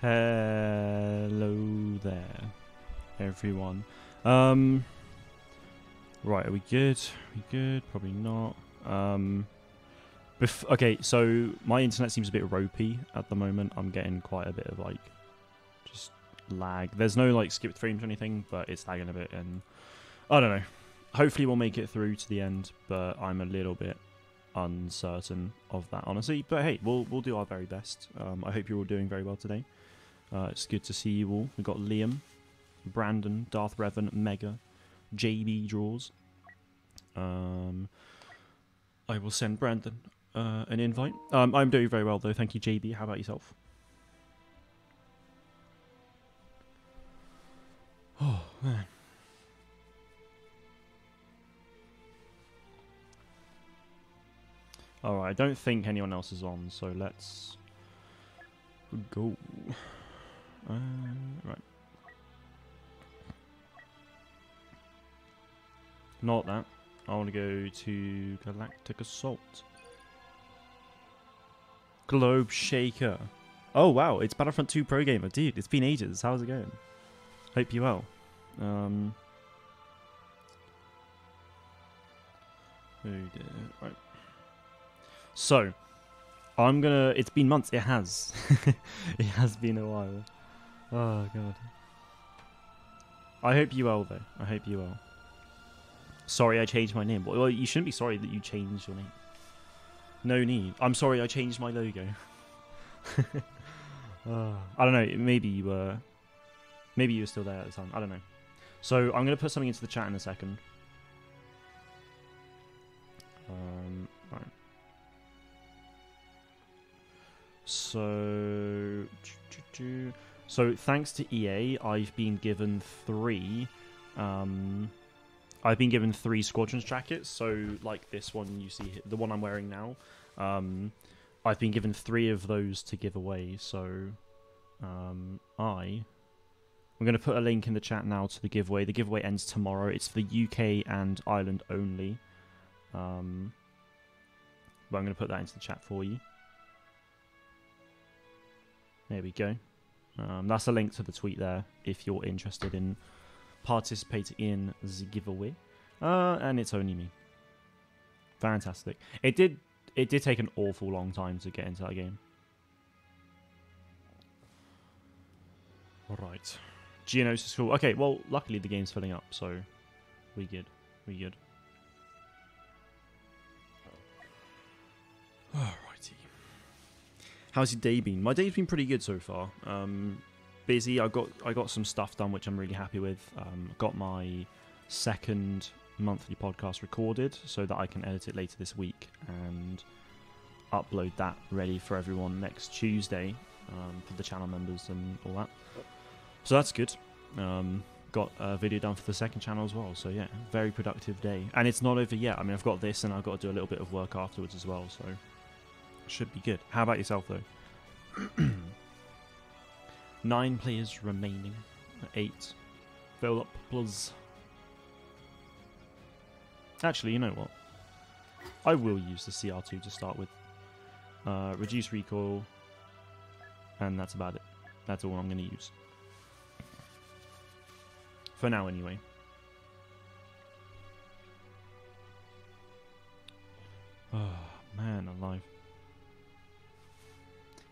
Hello there, everyone. Right, are we good? We good? Probably not. Okay, so my internet seems a bit ropey at the moment. I'm getting quite a bit of like just lag. There's no like skipped frames or anything, but it's lagging a bit, and I don't know. Hopefully we'll make it through to the end, but I'm a little bit uncertain of that, honestly. But hey, we'll do our very best. I hope you're all doing very well today. It's good to see you all. We've got Liam, Brandon, Darth Revan, Mega, JB Draws. I will send Brandon an invite. I'm doing very well though, thank you, JB. How about yourself? Oh man. Alright, I don't think anyone else is on, so let's go. Right. Not that. I want to go to Galactic Assault. Globe Shaker. Oh wow, it's Battlefront 2 Pro Gamer. Dude, it's been ages. How's it going? Hope you well. Oh dear. Right. So, I'm gonna... It's been months. It has. It has been a while. Oh, God. I hope you well, though. I hope you well. Sorry I changed my name. Well, you shouldn't be sorry that you changed your name. No need. I'm sorry I changed my logo. I don't know. Maybe you were... Maybe you were still there at the time. I don't know. So, I'm going to put something into the chat in a second. Right. So thanks to EA, I've been given three Squadrons jackets. So like this one you see, the one I'm wearing now, I've been given 3 of those to give away. So I'm going to put a link in the chat now to the giveaway. The giveaway ends tomorrow. It's for the UK and Ireland only. But I'm going to put that into the chat for you. There we go. That's a link to the tweet there if you're interested in participating in the giveaway. And it's only me. Fantastic. It did take an awful long time to get into that game. Alright. Geonosis is cool. Okay, well, luckily the game's filling up, so we good. We good. Alrighty. How's your day been? My day's been pretty good so far. Busy. I got some stuff done which I'm really happy with. Got my second monthly podcast recorded so that I can edit it later this week and upload that ready for everyone next Tuesday for the channel members and all that. So that's good. Got a video done for the second channel as well. So yeah, very productive day. And it's not over yet. I mean, I've got this and I've got to do a little bit of work afterwards as well. So should be good. How about yourself though? 9 players remaining. 8. Fill up plus. Actually, you know what? I will use the CR2 to start with. Reduce recoil. And that's about it. That's all I'm going to use. For now, anyway. Oh, man, alive.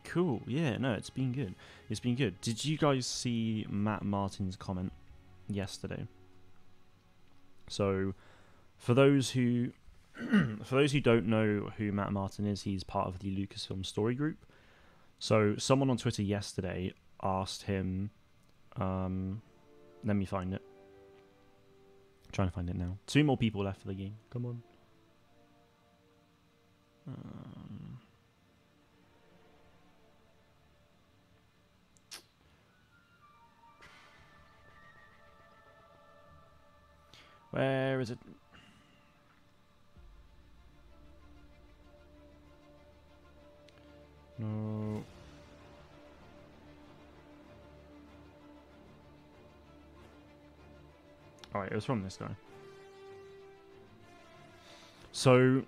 Cool. Yeah, no, it's been good. It's been good. Did you guys see Matt Martin's comment yesterday? So, for those who don't know who Matt Martin is, he's part of the Lucasfilm Story Group. So, someone on Twitter yesterday asked him, let me find it. I'm trying to find it now. 2 more people left for the game. Come on. Where is it? No. Alright, it was from this guy. So,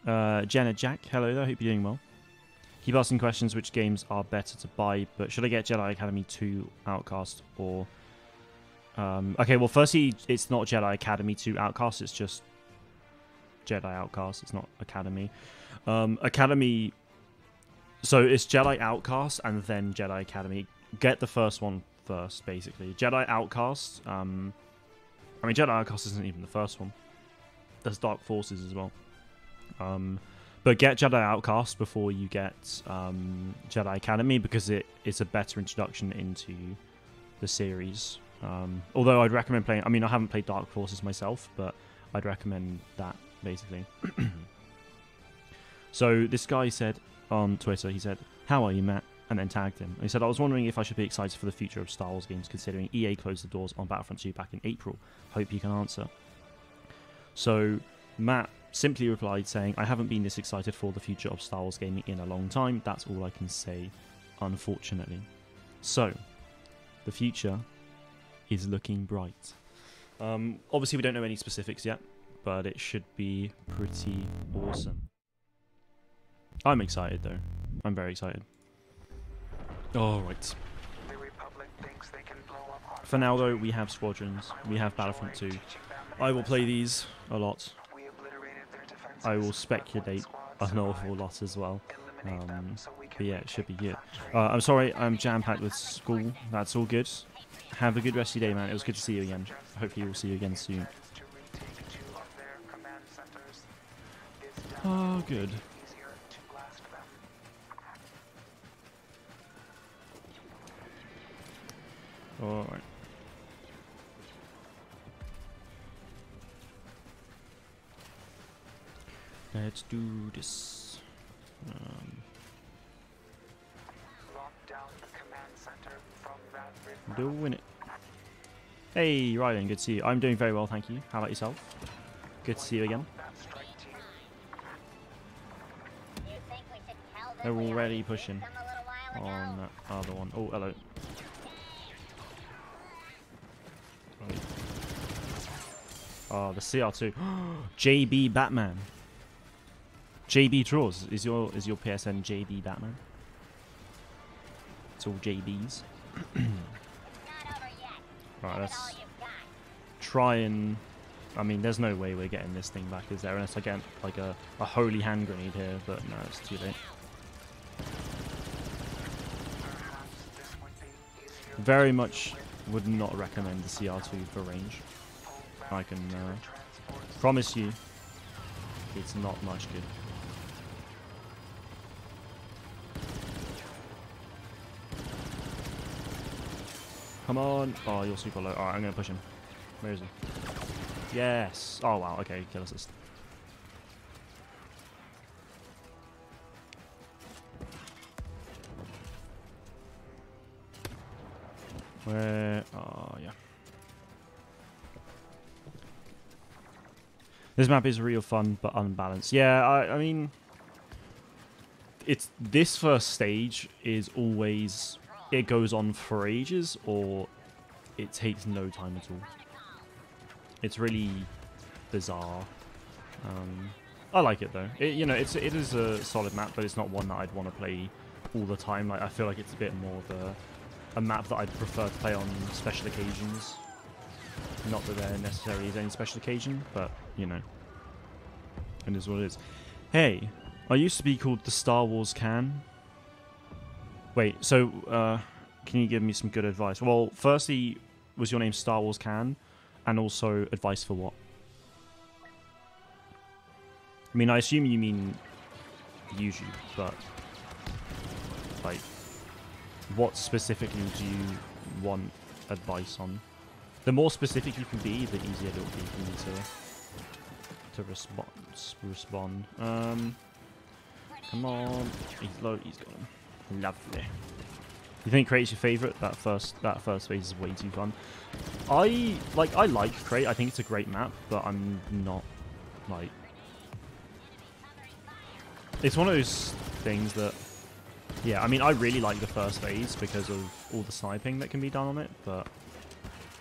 Jenna Jack, hello there, hope you're doing well. Keep asking questions which games are better to buy, but should I get Jedi Academy 2 Outcast or... okay, well, firstly, it's not Jedi Academy 2 Outcast, it's just Jedi Outcast, it's not Academy. Academy... So it's Jedi Outcast and then Jedi Academy. Get the first one first, basically. Jedi Outcast, I mean, Jedi Outcast isn't even the first one. There's Dark Forces as well. But get Jedi Outcast before you get Jedi Academy, because it's a better introduction into the series. Although I'd recommend playing... I mean, I haven't played Dark Forces myself, but I'd recommend that, basically. So this guy said on Twitter, he said, "How are you, Matt?" And then tagged him. He said, "I was wondering if I should be excited for the future of Star Wars games, considering EA closed the doors on Battlefront 2 back in April. Hope you can answer." So Matt simply replied saying, "I haven't been this excited for the future of Star Wars gaming in a long time. That's all I can say, unfortunately." So, the future is looking bright. Obviously, we don't know any specifics yet, but it should be pretty awesome. I'm excited, though. I'm very excited. Alright. For now, though, we have Squadrons. We have Battlefront 2. I will play these a lot. I will speculate an awful lot as well. But yeah, it should be good. I'm sorry, I'm jam-packed with school. That's all good. Have a good rest of your day, man. It was good to see you again. Hopefully we'll see you again soon. Oh, good. Alright. Let's do this. Doing it. Hey, Rylan, good to see you. I'm doing very well, thank you. How about yourself? Good to see you again. They're already pushing on that other one. Oh, hello. Oh, the CR2. JB Batman. JB Draws. Is your PSN JB Batman? It's all JBs. Right, let's try and... I mean, there's no way we're getting this thing back, is there? Unless I get like a holy hand grenade here, but no, it's too late. Very much would not recommend the CR2 for range. I can promise you it's not much good. Come on. Oh, you're super low. Alright, I'm going to push him. Where is he? Yes. Oh, wow. Okay, kill assist. Where? Oh, yeah. This map is real fun, but unbalanced. Yeah, I mean... This first stage is always... It goes on for ages, or it takes no time at all. It's really bizarre. I like it though. It is a solid map, but it's not one that I'd want to play all the time. Like, I feel like it's a bit more of a map that I'd prefer to play on special occasions. Not that there necessarily is any special occasion, but you know, it is what it is. Hey, I used to be called the Star Wars Can. Wait, so can you give me some good advice? Well, firstly, was your name Star Wars Can? And also, advice for what? I mean, I assume you mean YouTube, but like, what specifically do you want advice on? The more specific you can be, the easier it will be for me to respond. Come on, he's low. He's got him. Lovely. You think Crate's your favourite? That first phase is way too fun. I like Crate. I think it's a great map, but I'm not like. It's one of those things that, yeah. I mean, I really like the first phase because of all the sniping that can be done on it, but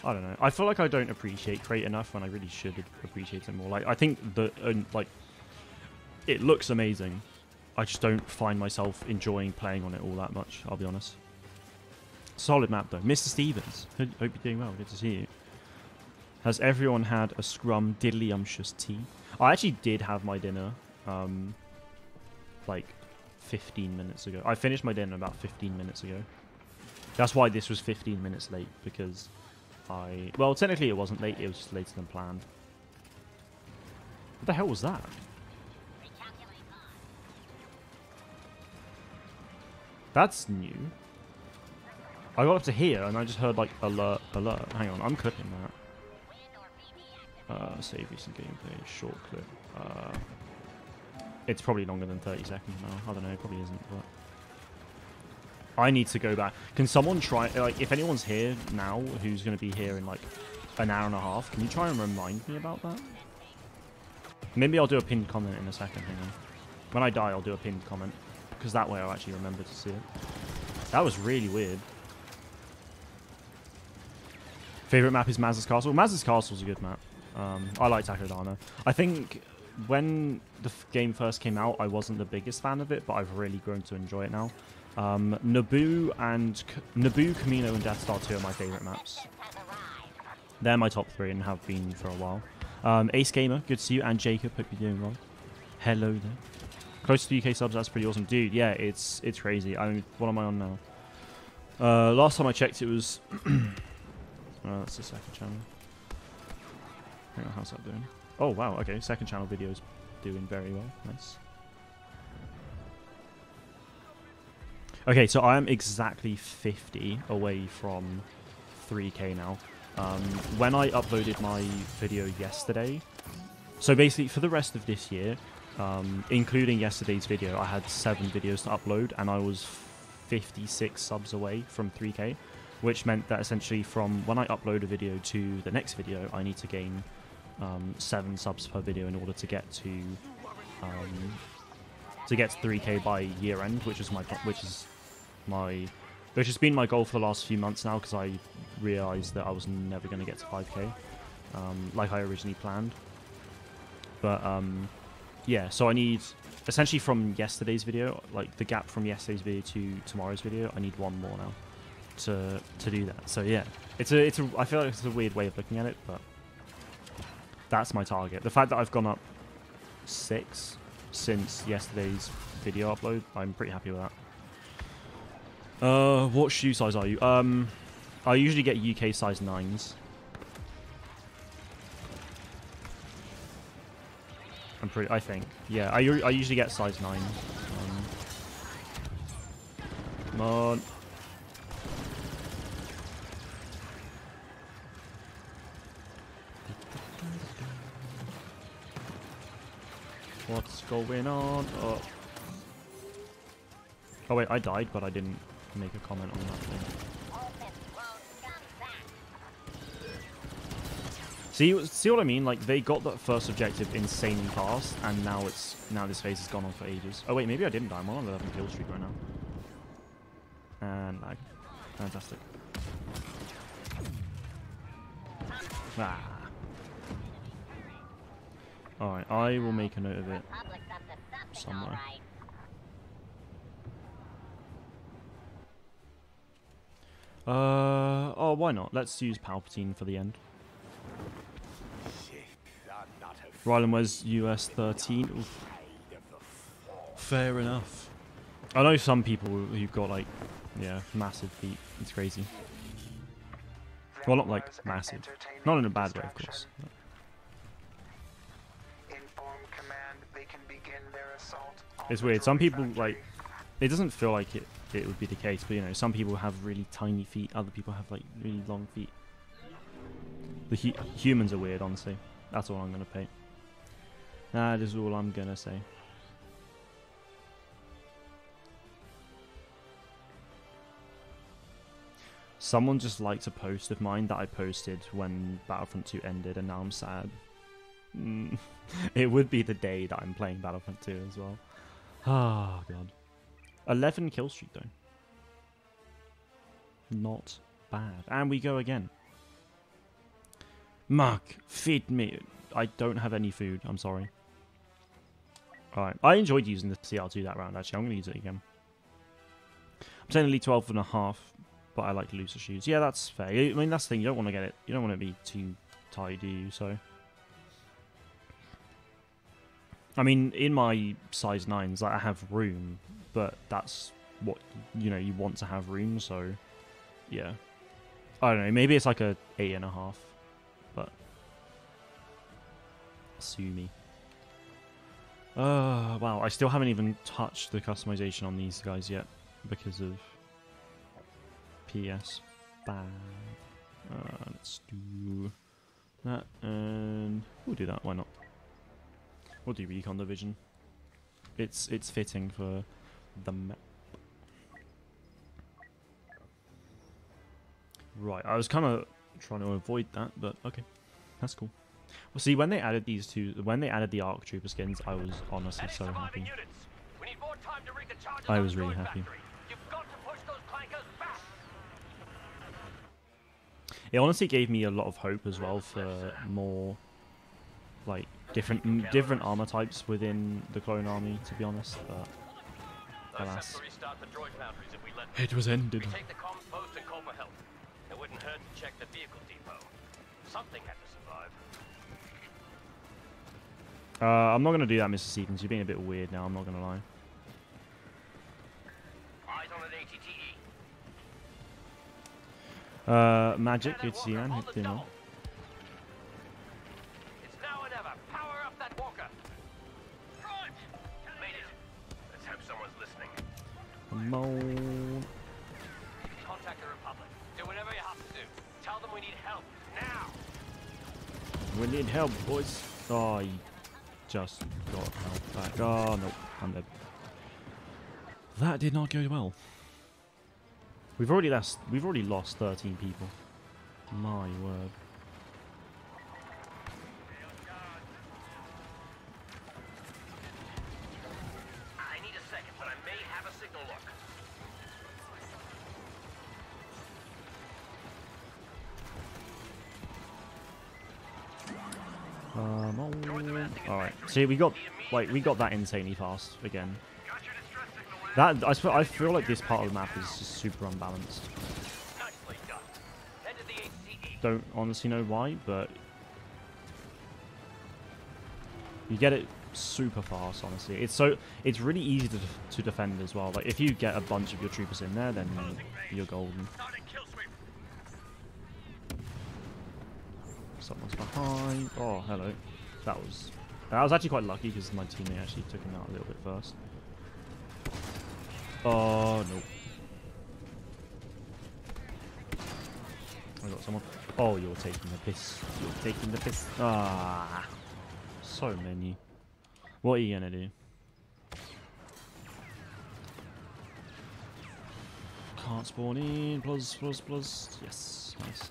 I don't know. I feel like I don't appreciate Crate enough when I really should appreciate it more. Like, I think that like it looks amazing. I just don't find myself enjoying playing on it all that much, I'll be honest. Solid map though. Mr. Stevens, hope you're doing well. Good to see you. Has everyone had a scrum diddly-umptious tea? I actually did have my dinner, like 15 minutes ago. I finished my dinner about 15 minutes ago. That's why this was 15 minutes late, because well, technically it wasn't late, it was just later than planned. What the hell was that? That's new. I got up to here and I just heard like alert, alert. Hang on, I'm clipping that. Save recent gameplay, short clip. It's probably longer than 30 seconds now. I don't know, it probably isn't, but I need to go back. Can someone try, like, if anyone's here now who's going to be here in like an hour and a half, can you try and remind me about that? Maybe I'll do a pinned comment in a second. Hang on. When I die, I'll do a pinned comment, because that way I'll actually remember to see it. That was really weird. Favorite map is Maz's Castle. Maz's Castle is a good map. I like Takodana. I think when the game first came out, I wasn't the biggest fan of it, but I've really grown to enjoy it now. Naboo, Camino, and Death Star 2 are my favorite maps. They're my top 3 and have been for a while. Ace Gamer, good to see you, and Jacob, hope you're doing well. Hello there. Close to UK subs, that's pretty awesome. Dude, yeah, it's crazy. What am I on now? Last time I checked, it was... that's the second channel. Hang on, how's that doing? Oh, wow, okay. Second channel video's doing very well. Nice. Okay, so I am exactly 50 away from 3K now. When I uploaded my video yesterday... So basically, for the rest of this year, including yesterday's video, I had 7 videos to upload, and I was 56 subs away from 3K, which meant that essentially from when I upload a video to the next video, I need to gain 7 subs per video in order to get to 3K by year end, which has been my goal for the last few months now, because I realized that I was never going to get to 5K like I originally planned. But yeah, so I need essentially from yesterday's video, like the gap from yesterday's video to tomorrow's video, I need 1 more now to do that. So yeah, I feel like it's a weird way of looking at it, but that's my target. The fact that I've gone up 6 since yesterday's video upload, I'm pretty happy with that. What shoe size are you? I usually get UK size 9s. I think. Yeah, I usually get size 9. Come on. What's going on? Oh wait, I died, but I didn't make a comment on that thing. See what I mean? Like, they got that first objective insanely fast, and now this phase has gone on for ages. Oh wait, maybe I didn't die. I'm on an 11 kill streak right now. And lag. Fantastic. Ah. Alright, I will make a note of it somewhere. Oh, why not? Let's use Palpatine for the end. Rylan was US 13. Oof. Fair enough. I know some people who've got, like, yeah, massive feet. It's crazy. Well, not like massive. Not in a bad way, of course. It's weird. Some people, like, it doesn't feel like it would be the case, but, you know, some people have really tiny feet. Other people have, like, really long feet. The humans are weird, honestly. That's all I'm going to pay. That is all I'm going to say. Someone just liked a post of mine that I posted when Battlefront 2 ended, and now I'm sad. It would be the day that I'm playing Battlefront 2 as well. Oh, God. 11 kill streak, though. Not bad. And we go again. Mark, feed me. I don't have any food. I'm sorry. Alright, I enjoyed using the CR2 that round, actually. I'm going to use it again. I'm saying elite 12.5, but I like looser shoes. Yeah, that's fair. I mean, that's the thing. You don't want to get it. You don't want to be too tight, do you? So, I mean, in my size 9s, like, I have room, but that's what, you know, you want to have room, so, yeah. I don't know, maybe it's like a 8.5, but sue me. Wow, I still haven't even touched the customization on these guys yet because of PS bad. Let's do that, and we'll do that. Why not? We'll do Recon Division. It's fitting for the map. Right, I was kind of trying to avoid that, but okay, that's cool. Well, see, when they added these two, when they added the ARC Trooper skins, I was honestly so happy. I was really happy. It honestly gave me a lot of hope as well for more, like, different armor types within the clone army, to be honest, but alas, it was ended. It wouldn't hurt to check the vehicle depot. Something had to survive. I'm not going to do that, Mr. Stevens. You're being a bit weird now, I'm not going to lie. Eyes on an ATTE. Magic, it's Ian. It's now or never. Power up that walker. Front. Made it. Let's hope someone's listening. Come on. Contact the Republic. Do whatever you have to do. Tell them we need help now. We need help, boys. Oh, he just got help back. Oh, no, I'm dead. That did not go well. We've already lost 13 people. My word. I need a second, but I may have a signal look. Alright, see, we got that insanely fast again. That I feel like this part of the map is just super unbalanced. Nicely done. Head to the ATTE. Don't honestly know why, but you get it super fast. Honestly, it's really easy to defend as well. Like if you get a bunch of your troopers in there, then you're golden. Someone's behind. Oh, hello. That was actually quite lucky because my teammate actually took him out a little bit first. Oh, no. I got someone. Oh, you're taking the piss. You're taking the piss. Ah. So many. What are you going to do? Can't spawn in. Plus. Yes. Nice.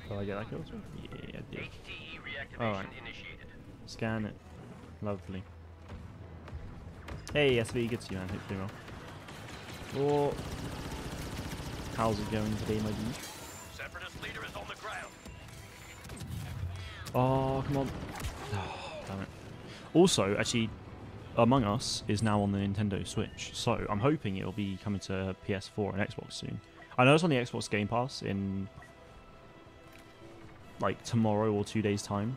Did I get that kill too? Yeah, I did. Alright. Scan it. Lovely. Hey, SV, good to see you, man. Hopefully well. Oh. How's it going today, my dude? Separatist leader is on the ground. Oh, come on. Oh, damn it. Also, actually, Among Us is now on the Nintendo Switch, so I'm hoping it'll be coming to PS4 and Xbox soon. I know it's on the Xbox Game Pass in like tomorrow or 2 days time,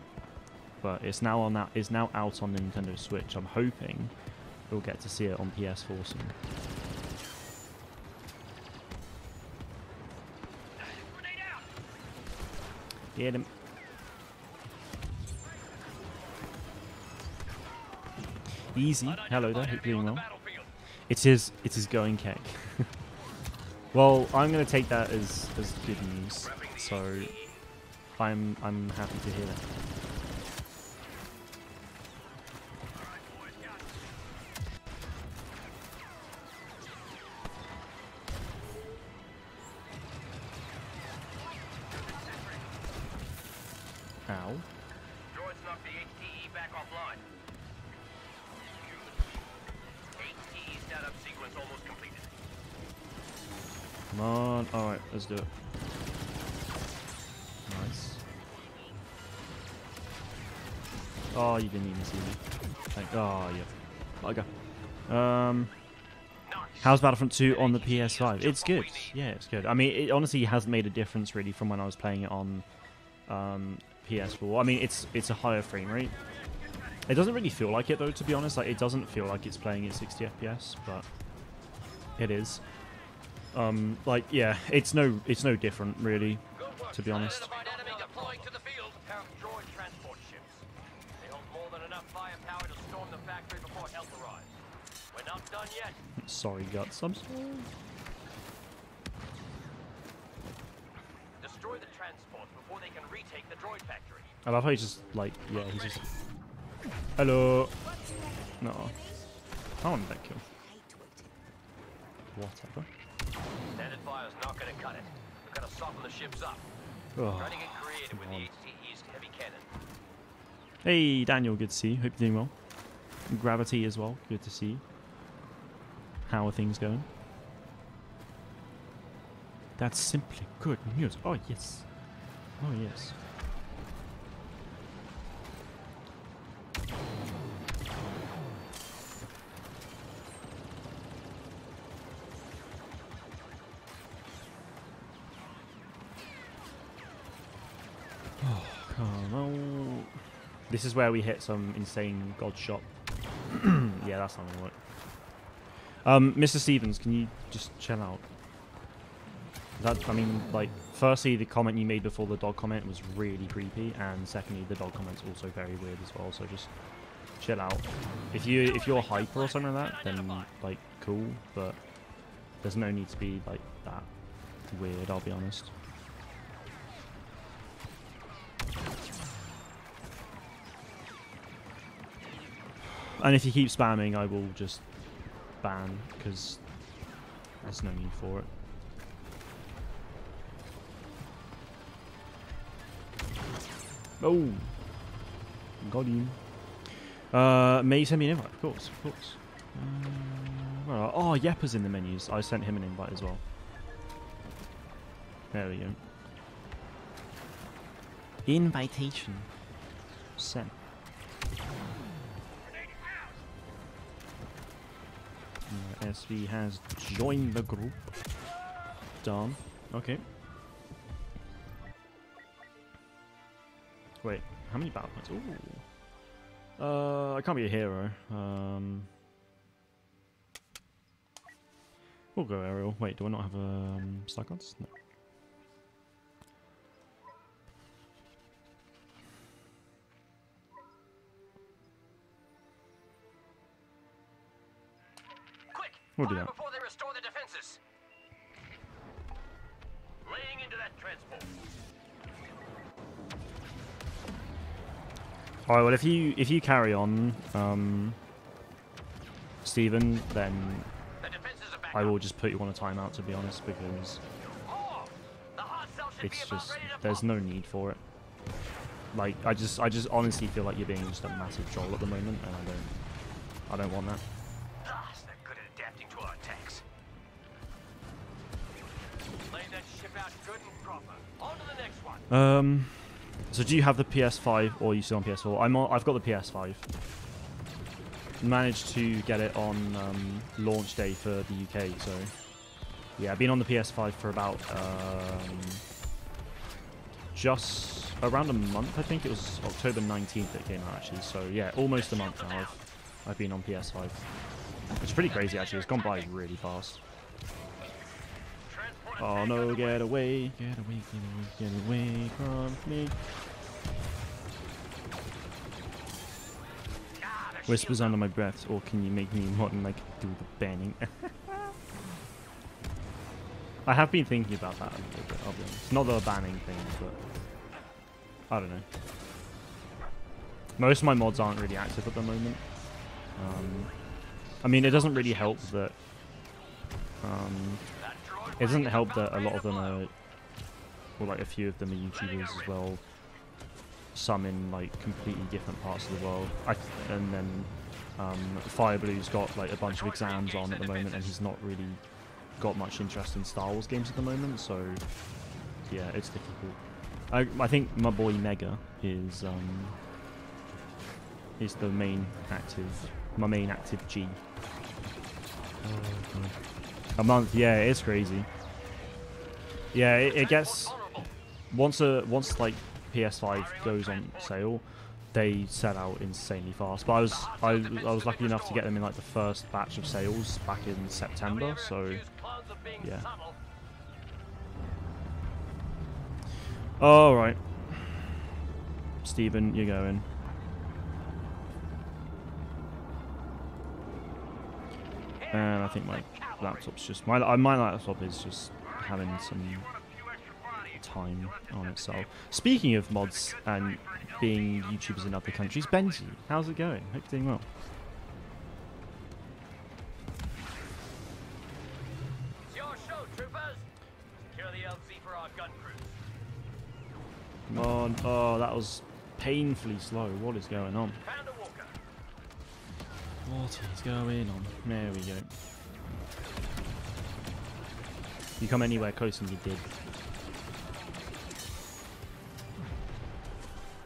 but it's now on that. It's now out on the Nintendo Switch. I'm hoping we'll get to see it on PS4 soon. Get him. Easy. Hello there. Hope you're doing well. It is going cake. Well, I'm gonna take that as good news. So I'm happy to hear that. Ow. Droids knocked the ATTE back offline. ATE startup sequence almost completed. Come on. Alright, let's do it. Nice. Oh, you didn't even see me. Oh, yeah. Bugger. How's Battlefront 2 on the PS5? It's good. Yeah, it's good. I mean, it honestly hasn't made a difference really from when I was playing it on PS4. I mean, it's a higher frame rate. It doesn't really feel like it though, to be honest. Like, it doesn't feel like it's playing at 60 FPS, but it is. Like, yeah, it's no different really, to be honest. Sorry, Guts. I'm sorry. Destroy the transport before they can retake the droid factory. I love how he's just like, yeah, he's just. Hello. No. I wanted that kill. Whatever. Standard fire's not going to cut it. We've got to soften the ships up. Oh, Trying to get creative with the HTE's heavy cannon. hey, Daniel, good to see you. Hope you're doing well. Gravity as well, good to see you. How are things going? That's simply good news. Oh, yes. Oh, yes. Oh, come on. This is where we hit some insane god shot. Yeah, that's not gonna work. Mr. Stevens, can you just chill out? That, I mean, like, firstly, the comment you made before the dog comment was really creepy, and secondly, the dog comment's also very weird as well. So just chill out. If you're hyper or something like that, then like cool, but there's no need to be like that weird. I'll be honest. And if you keep spamming, I will just ban, because there's no need for it. Oh, got him. May you send me an invite? Of course, of course. Oh, Yeppa's in the menus. I sent him an invite as well. There we go. Invitation sent. SV has joined the group. Done. Okay. Wait, how many battle points? Ooh. I can't be a hero. We'll go aerial. Wait, do I not have star cards? No. We'll do that. Before they restore the defenses. Laying into that transport. All right. Well, if you carry on, Stephen, then I will just put you on a timeout. To be honest, because it's just there's no need for it. Like I just honestly feel like you're being just a massive troll at the moment, and I don't want that. So do you have the PS5 or are you still on PS4? I've got the PS5. Managed to get it on launch day for the UK, so yeah, I've been on the PS5 for about just around a month. I think it was October 19th that it came out actually. So yeah, almost a month now I've been on PS5. Which is pretty crazy actually. It's gone by really fast. Oh no, get away, get away, get away, get away from me. Whispers under my breath, or can you make me modern like do the banning? I have been thinking about that a little bit, I'll be honest. Not the banning thing, but I don't know. Most of my mods aren't really active at the moment. I mean, it doesn't really help that it doesn't help that a lot of them are, or like a few of them are YouTubers as well. Some in like completely different parts of the world. And then Fire Blue's got like a bunch of exams on at the moment, and he's not really got much interest in Star Wars games at the moment. So yeah, it's difficult. I think my boy Mega is the main active, my main active G. A month, yeah, it's crazy. Yeah, it gets once like PS5 goes on sale, they sell out insanely fast. But I was lucky enough to get them in like the first batch of sales back in September. So yeah. All right, Stephen, you're going. And I think my laptop's just my laptop is just having some time on itself. Speaking of mods and being YouTubers in other countries, Benji, how's it going? Hope you're doing well. It's your show, troopers. Secure the LZ for our gun crews. Come on. Oh, that was painfully slow. What is going on? Found a walker. What is going on? There we go. You come anywhere closer than you did.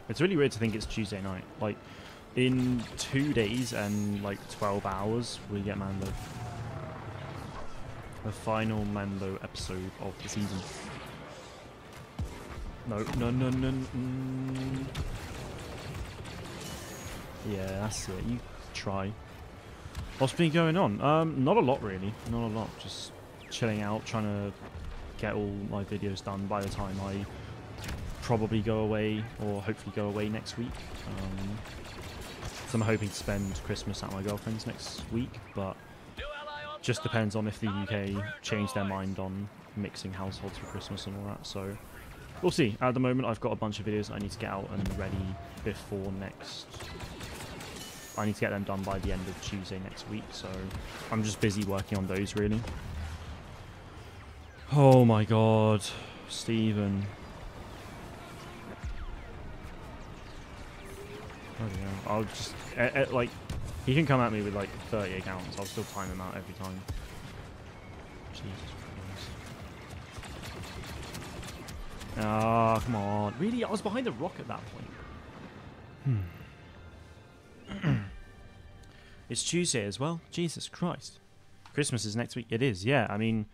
It's really weird to think it's Tuesday night. Like, in 2 days and like 12 hours, we get Mando. The final Mando episode of the season. No. Yeah, that's it. You try. What's been going on? Not a lot really. Not a lot. Just chilling out, trying to get all my videos done by the time I probably go away, or hopefully go away next week. So I'm hoping to spend Christmas at my girlfriend's next week, but just depends on if the UK change their mind on mixing households for Christmas and all that. So we'll see. At the moment, I've got a bunch of videos that I need to get out and ready before next. I need to get them done by the end of Tuesday next week, so I'm just busy working on those, really. Oh my god, Stephen. I'll just like, he can come at me with like 30 accounts. I'll still time him out every time. Jesus Christ. Ah, come on. Really? I was behind a rock at that point. It's Tuesday as well. Jesus Christ. Christmas is next week. It is, yeah. I mean,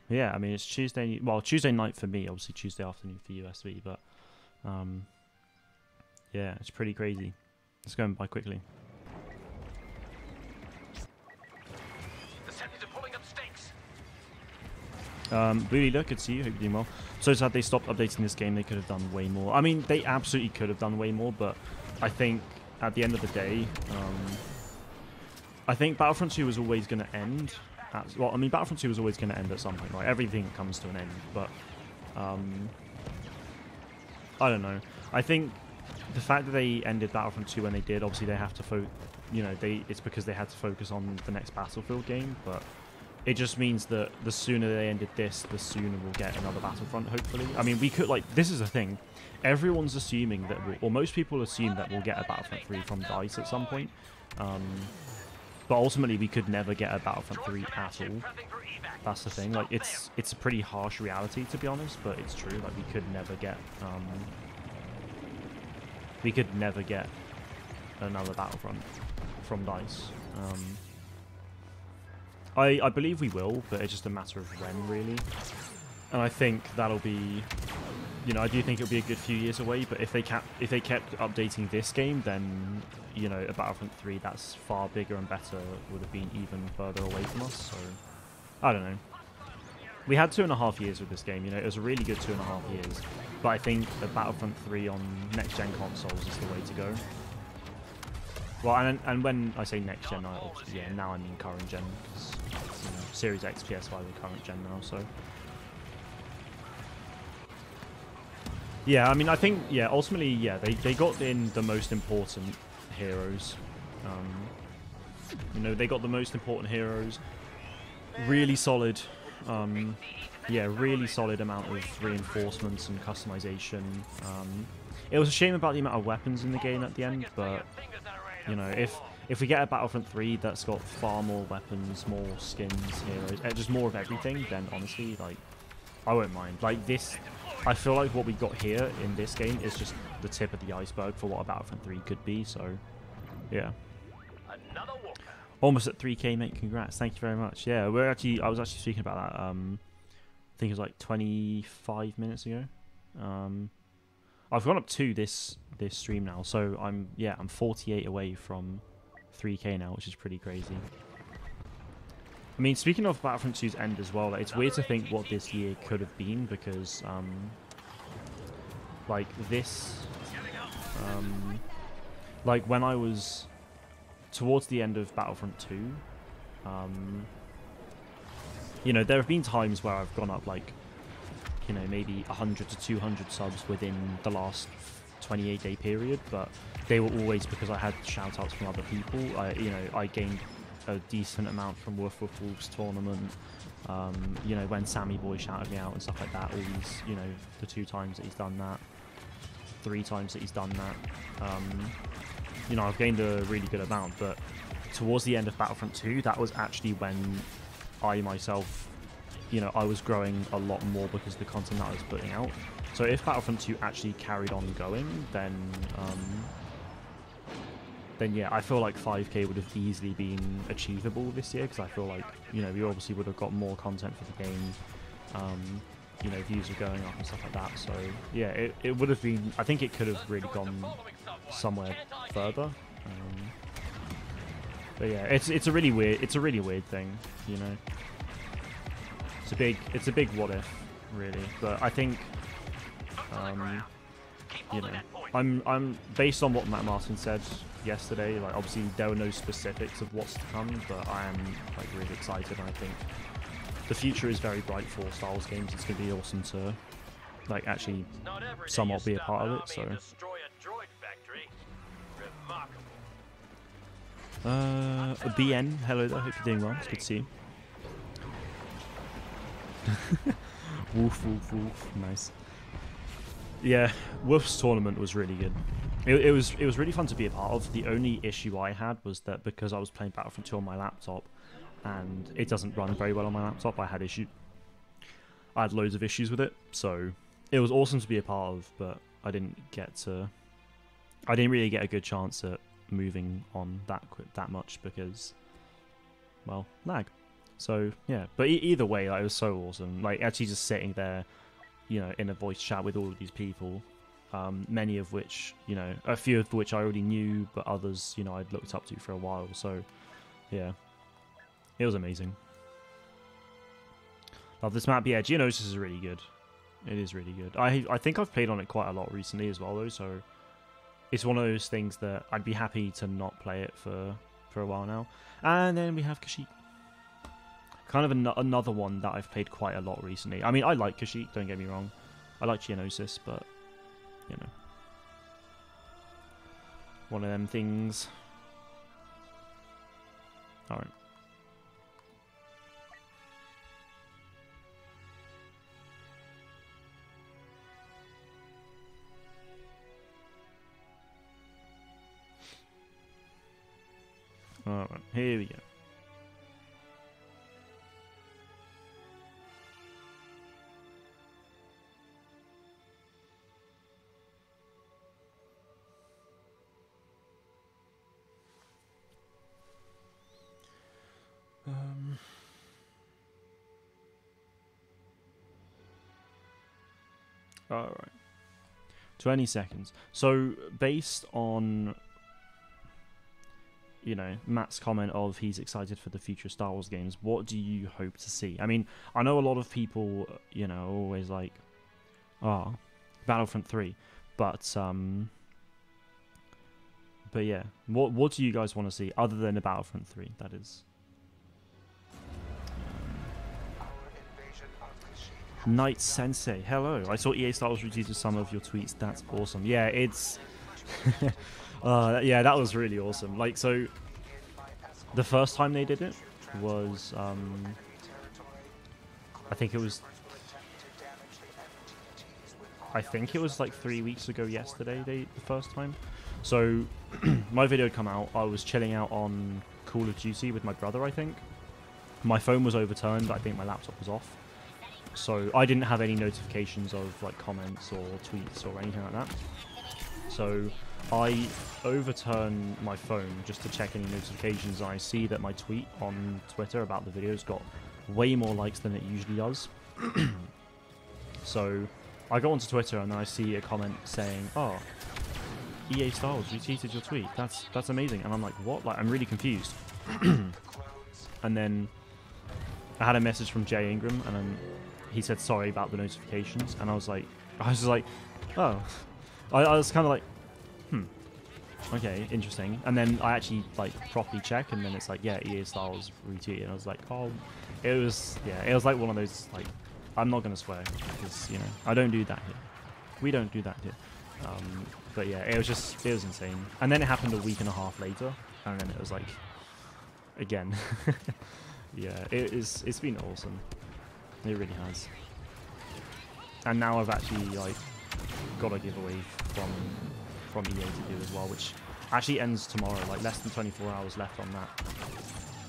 it's Tuesday. Well, Tuesday night for me. Obviously, Tuesday afternoon for USB. But, yeah, it's pretty crazy. It's going by quickly. The Sentinels are pulling up stakes. Booty, look, good to see you. Hope you're doing well. So sad they stopped updating this game. They could have done way more. I mean, they absolutely could have done way more, but I think at the end of the day, I think Battlefront 2 was always going to end. Well, I mean, Battlefront 2 was always going to end at some point, right? Everything comes to an end, but I don't know. I think the fact that they ended Battlefront 2 when they did, obviously they have to it's because they had to focus on the next Battlefield game, but it just means that the sooner they ended this, the sooner we'll get another Battlefront, hopefully. I mean, we could, like, this is the thing. Everyone's assuming that, or most people assume that we'll get a Battlefront 3 from DICE at some point. But ultimately, we could never get a Battlefront 3 at all. That's the thing. Like, it's a pretty harsh reality, to be honest, but it's true. Like, we could never get another Battlefront from DICE. I believe we will, but it's just a matter of when, really. And I think that'll be, I do think it'll be a good few years away. But if they kept updating this game, then a Battlefront 3 that's far bigger and better would have been even further away from us. So I don't know. We had 2.5 years with this game. It was a really good 2.5 years. But I think a Battlefront 3 on next-gen consoles is the way to go. Well, and when I say next-gen, now I mean current-gen, because Series X, PS5 are current-gen now, so. Yeah, I mean, I think, ultimately, they got in the most important heroes. They got the most important heroes. Really solid, really solid amount of reinforcements and customization. It was a shame about the amount of weapons in the game at the end, but You know, if we get a Battlefront 3 that's got far more weapons, more skins, heroes, just more of everything, then honestly, like, I won't mind. Like this, I feel like what we got here in this game is just the tip of the iceberg for what a Battlefront 3 could be. So, yeah. Another walker. Almost at 3K, mate. Congrats. Thank you very much. Yeah, I was actually speaking about that. I think it was like 25 minutes ago. I've gone up to this stream now, so I'm 48 away from 3K now, which is pretty crazy. I mean, speaking of Battlefront 2's end as well, like, it's weird to think what this year could have been because, like this, like when I was towards the end of Battlefront 2, you know, there have been times where I've gone up like, you know, maybe 100 to 200 subs within the last 28-day period, but they were always because I had shout-outs from other people. I gained a decent amount from Woof Woof Wolf's tournament. You know, when Sammy Boy shouted me out and stuff like that. All these, you know, the 2 times that he's done that, 3 times that he's done that. You know, I've gained a really good amount, but towards the end of Battlefront 2, that was actually when I myself, you know, I was growing a lot more because of the content that I was putting out. So if Battlefront 2 actually carried on going, then yeah, I feel like 5K would have easily been achievable this year, because I feel like, you know, we obviously would have got more content for the game. You know, views are going up and stuff like that. So yeah, it would have been. I think it could have really gone somewhere further. But yeah, it's a really weird thing, you know. It's a big what if, really. But I think, you know, I'm based on what Matt Martin said yesterday. Like, obviously there were no specifics of what's to come, but I am like really excited. And I think the future is very bright for Star Wars games. It's gonna be awesome to like actually somewhat be a part of it. So. BN, hello there. Hope you're doing well. It's good to see you. Woof woof woof. Nice. Yeah, Wolf's tournament was really good. It was really fun to be a part of. The only issue I had was that because I was playing Battlefront 2 on my laptop, and it doesn't run very well on my laptop, I had loads of issues with it. So it was awesome to be a part of, but I didn't really get a good chance at moving on that much because, well, lag. So yeah, but either way, like, it was so awesome. Like, actually just sitting there, you know, in a voice chat with all of these people, many of which, you know, a few of which I already knew, but others, you know, I'd looked up to for a while. So yeah, it was amazing. Love this map. Yeah, Geonosis is really good. It is really good. I think I've played on it quite a lot recently as well, though. So it's one of those things that I'd be happy to not play it for a while now. And then we have Kashyyyk. Kind of another one that I've played quite a lot recently. I mean, I like Kashyyyk, don't get me wrong. I like Geonosis, but, you know. One of them things. Alright. Alright, here we go. Alright. 20 seconds. So, based on, you know, Matt's comment of he's excited for the future Star Wars games, what do you hope to see? I mean, I know a lot of people, you know, are always like, Battlefront 3. But yeah, what do you guys want to see other than a Battlefront 3, that is? Knight Sensei, hello. I saw EA Star Wars retweeted some of your tweets. That's awesome. Yeah, it's yeah, that was really awesome. Like, so the first time they did it was I think it was like 3 weeks ago yesterday, the first time. So my video had come out. I was chilling out on Call of Duty with my brother, I think. My phone was overturned. I think my laptop was off. So I didn't have any notifications of like comments or tweets or anything like that. So I overturn my phone just to check any notifications, and I see that my tweet on Twitter about the videos got way more likes than it usually does. So I go onto Twitter and then I see a comment saying, "Oh, EA Styles retweeted your tweet. That's amazing." And I'm like, "What?" Like, I'm really confused. And then I had a message from Jay Ingram, and then he said sorry about the notifications, and I was like, oh. I was kind of like, okay, interesting. And then I actually like properly check, and then it's like, yeah, EA Styles retweeted, and I was like, oh, it was like one of those, like, I'm not gonna swear because, you know, I don't do that here. We don't do that here. But yeah, it was insane. And then it happened a week and a half later, and then it was like, again, yeah, it's been awesome. It really has. And now I've actually like got a giveaway from EA to do as well, which actually ends tomorrow. Like less than 24 hours left on that.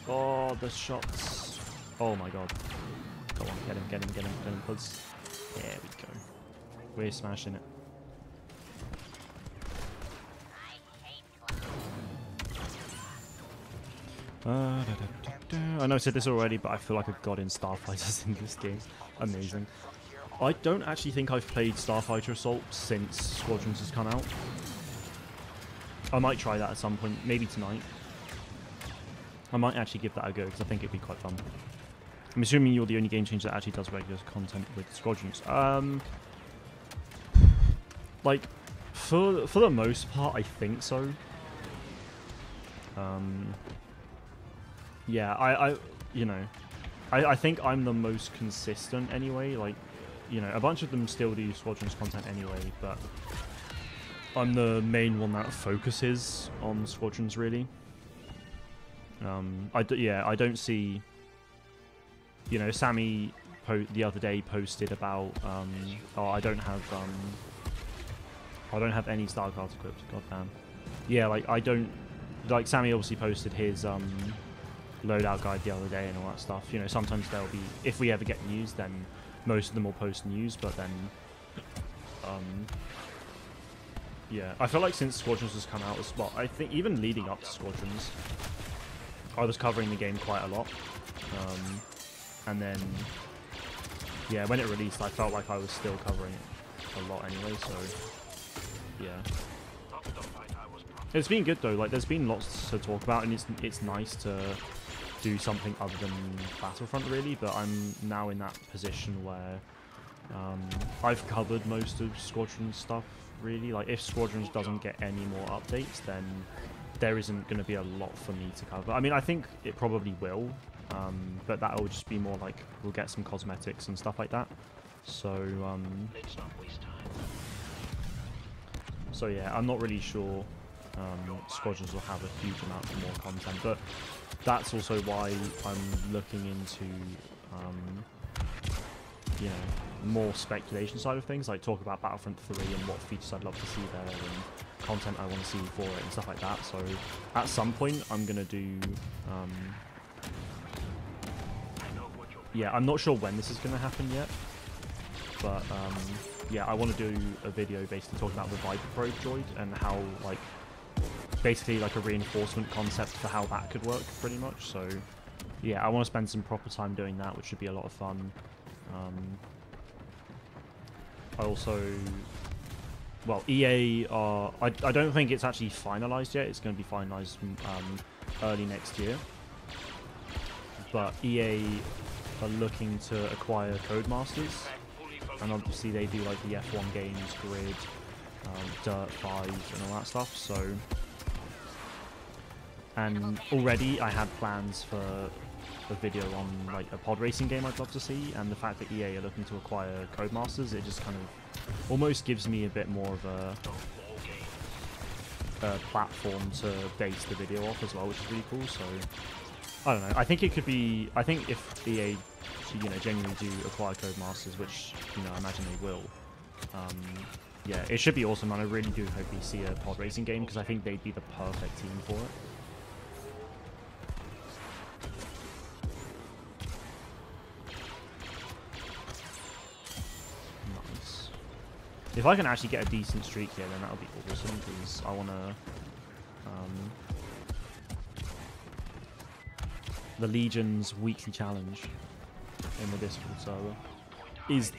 Oh, the shots! Oh my god! Go on, get him, Puds. There we go. We're smashing it. I know I said this already, but I feel like a god in Starfighters in this game. Amazing. I don't actually think I've played Starfighter Assault since Squadrons has come out. I might try that at some point, maybe tonight. I might actually give that a go, because I think it'd be quite fun. I'm assuming you're the only game changer that actually does regular content with Squadrons. Like, for the most part, I think so. Yeah, I think I'm the most consistent anyway. Like, you know, a bunch of them still do Squadrons content anyway, but I'm the main one that focuses on Squadrons, really. I don't see, you know, Sammy the other day posted about, oh, I don't have any star cards equipped. Goddamn. Yeah, like like Sammy obviously posted his loadout guide the other day and all that stuff. You know, sometimes there'll be, if we ever get news, then most of them will post news, but then yeah, I feel like since Squadrons has come out as well, I think even leading up to Squadrons, I was covering the game quite a lot, and then yeah, when it released, I felt like I was still covering it a lot anyway. So yeah, it's been good though. Like, there's been lots to talk about, and it's nice to do something other than Battlefront, really. But I'm now in that position where I've covered most of Squadrons stuff, really. Like, if Squadrons doesn't get any more updates, then there isn't going to be a lot for me to cover. I mean, I think it probably will, but that will just be more like we'll get some cosmetics and stuff like that. So so yeah, I'm not really sure Squadrons will have a huge amount of more content, but that's also why I'm looking into you know, more speculation side of things, like talk about Battlefront 3 and what features I'd love to see there and content I want to see for it and stuff like that. So at some point I'm gonna do yeah, I'm not sure when this is gonna happen yet, but yeah, I want to do a video basically talking about the Viper Probe droid and how, like, basically like a reinforcement concept for how that could work, pretty much. So yeah, I want to spend some proper time doing that, which should be a lot of fun. I also, well, EA are, I don't think it's actually finalized yet. It's going to be finalized early next year, but EA are looking to acquire Codemasters, and obviously they do like the F1 games, Grid, Dirt 5 and all that stuff. So, and already I had plans for a video on like a pod racing game I'd love to see, and the fact that EA are looking to acquire Codemasters, it just kind of almost gives me a bit more of a platform to base the video off as well, which is really cool. So I don't know, I think it could be, I think if EA, you know, genuinely do acquire Codemasters, which, you know, I imagine they will, yeah, it should be awesome, and I really do hope we see a pod racing game because I think they'd be the perfect team for it. Nice. If I can actually get a decent streak here, then that'll be awesome because I want to. The Legion's weekly challenge in the Discord server is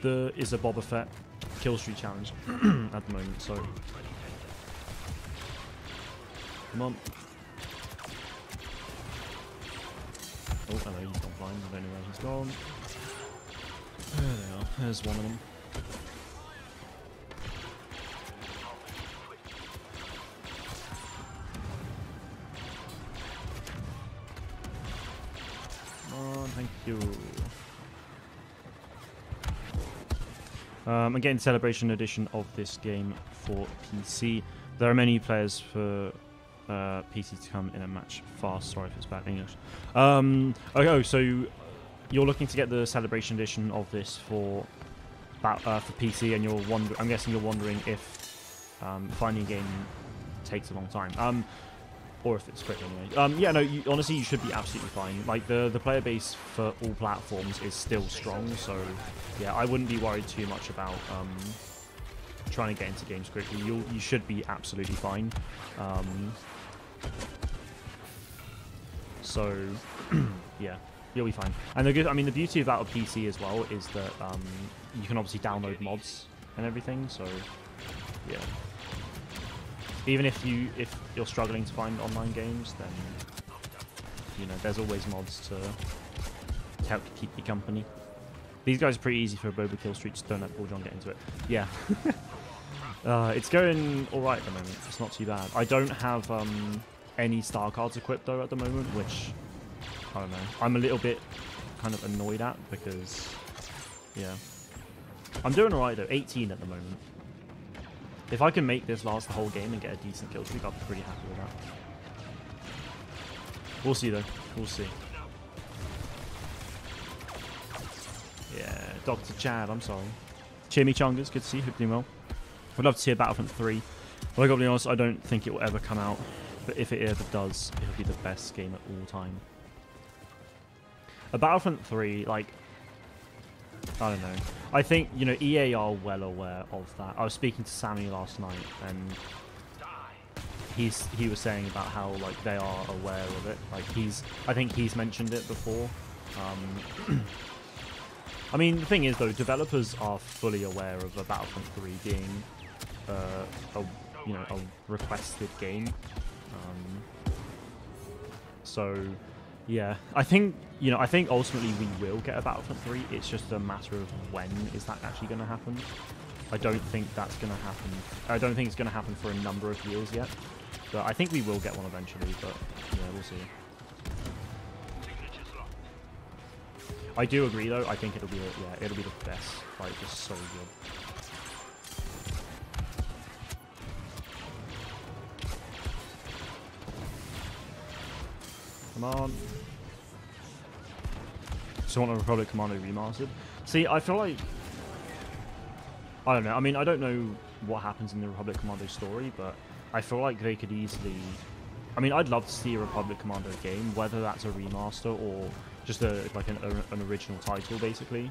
a Boba Fett kill streak challenge at the moment. So come on. Oh, hello, he's gone flying. I don't know where he's gone. There they are. There's one of them. Thank you. Again, Celebration Edition of this game for PC. There are many players for PC to come in a match fast. Sorry if it's bad English. Okay, so you're looking to get the Celebration Edition of this for PC, and I'm guessing you're wondering if finding a game takes a long time. Or if it's quick anyway. Yeah, no, honestly, you should be absolutely fine. Like, the player base for all platforms is still strong, so yeah, I wouldn't be worried too much about trying to get into games quickly. You should be absolutely fine. So, yeah, you'll be fine. And the beauty about a PC as well is that you can obviously download mods and everything, so yeah. Even if you're struggling to find online games, then there's always mods to help keep you company. These guys are pretty easy for a Boba kill streak. Just don't let Paul John get into it. Yeah, it's going all right at the moment. It's not too bad. I don't have any star cards equipped though at the moment, which I don't know. I'm a little bit kind of annoyed at because yeah, I'm doing all right though. 18 at the moment. If I can make this last the whole game and get a decent kill streak, I'll be pretty happy with that. We'll see, though. We'll see. Yeah, Dr. Chad, I'm sorry. Chimichangas, good to see you. Hope you're doing well. I'd love to see a Battlefront 3. But I gotta be honest, I don't think it will ever come out. But if it ever does, it'll be the best game at all time. A Battlefront 3, like, I don't know. I think, EA are well aware of that. I was speaking to Sammy last night, and he was saying about how, like, they are aware of it. Like, I think he's mentioned it before. I mean, the thing is, though, developers are fully aware of a Battlefront 3 being, a requested game. So, yeah, I think ultimately we will get a Battlefront 3. It's just a matter of when is that actually going to happen. I don't think that's going to happen. I don't think it's going to happen for a number of years yet. But I think we will get one eventually. But yeah, we'll see. I do agree though. I think it'll be the best. Like, just so good. Come on. So want a Republic Commando remastered? See, I feel like... I don't know. I mean, I don't know what happens in the Republic Commando story, but I feel like they could easily... I mean, I'd love to see a Republic Commando game, whether that's a remaster or just an original title, basically.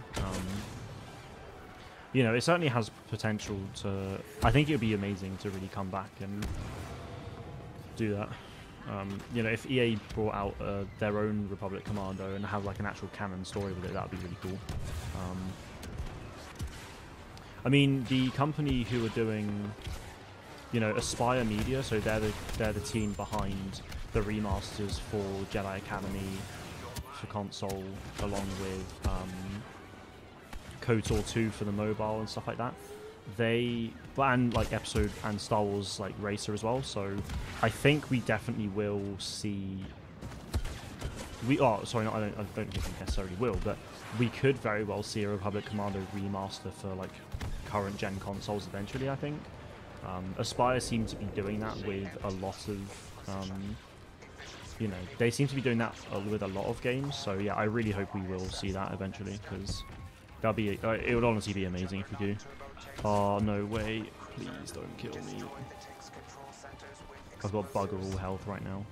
It certainly has potential to... I think it would be amazing to really come back and do that. If EA brought out their own Republic Commando and have like an actual canon story with it, that would be really cool. I mean, the company who are doing, Aspire Media, so they're the team behind the remasters for Jedi Academy for console, along with KOTOR 2 for the mobile and stuff like that. And like Episode and Star Wars like Racer as well, so I think we definitely will see. I don't think we necessarily will, but we could very well see a Republic Commando remaster for like current gen consoles eventually. I think Aspire seem to be doing that with a lot of they seem to be doing that with a lot of games. So yeah, I really hope we will see that eventually, because it would honestly be amazing if we do. Oh, no way. Please don't kill me. I've got bugger all health right now.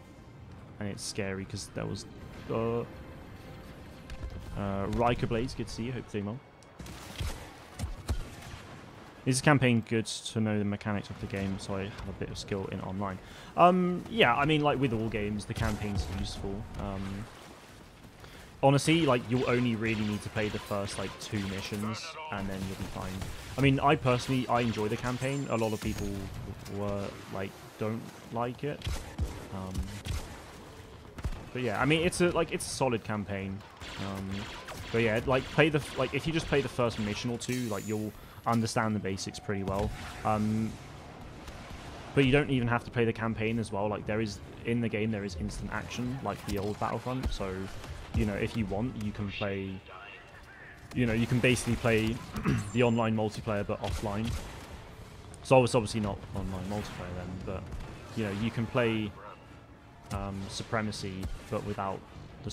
And it's scary because there was... Riker Blaze, good to see you. Hope you're doing well. Is this campaign good to know the mechanics of the game so I have a bit of skill in online? Yeah, I mean, like with all games, the campaign's useful. Honestly, like, you'll only really need to play the first, like, 2 missions, and then you'll be fine. I mean, I personally, I enjoy the campaign. A lot of people don't like it. But yeah, I mean, it's a solid campaign. But yeah, like, if you just play the first mission or 2, like, you'll understand the basics pretty well. But you don't even have to play the campaign as well. Like, in the game, there is instant action, like the old Battlefront, so... You know, if you want, you can play... You know, you can basically play the online multiplayer, but offline. So it's obviously not online multiplayer then, but... You know, you can play Supremacy, but without the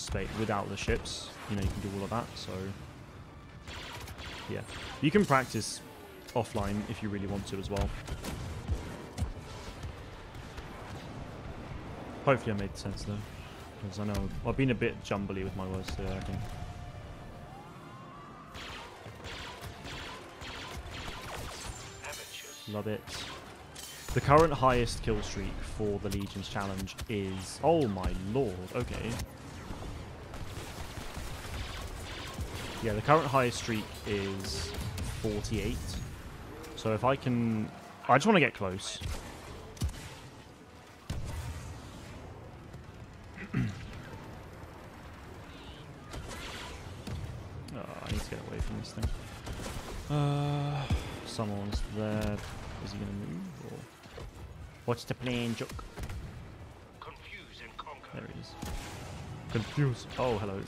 ships. You know, you can do all of that, so... Yeah. You can practice offline if you really want to as well. Hopefully I made sense, though. Because I know I've been a bit jumbly with my words today, I think. Love it. The current highest kill streak for the Legion's challenge is... Oh my lord, okay. Yeah, the current highest streak is 48. So if I can... I just want to get close. I need to get away from this thing. Someone's there. Is he going to move? Or... What's the plan, Joke? Confuse and conquer. There he is. Confuse. Oh, hello.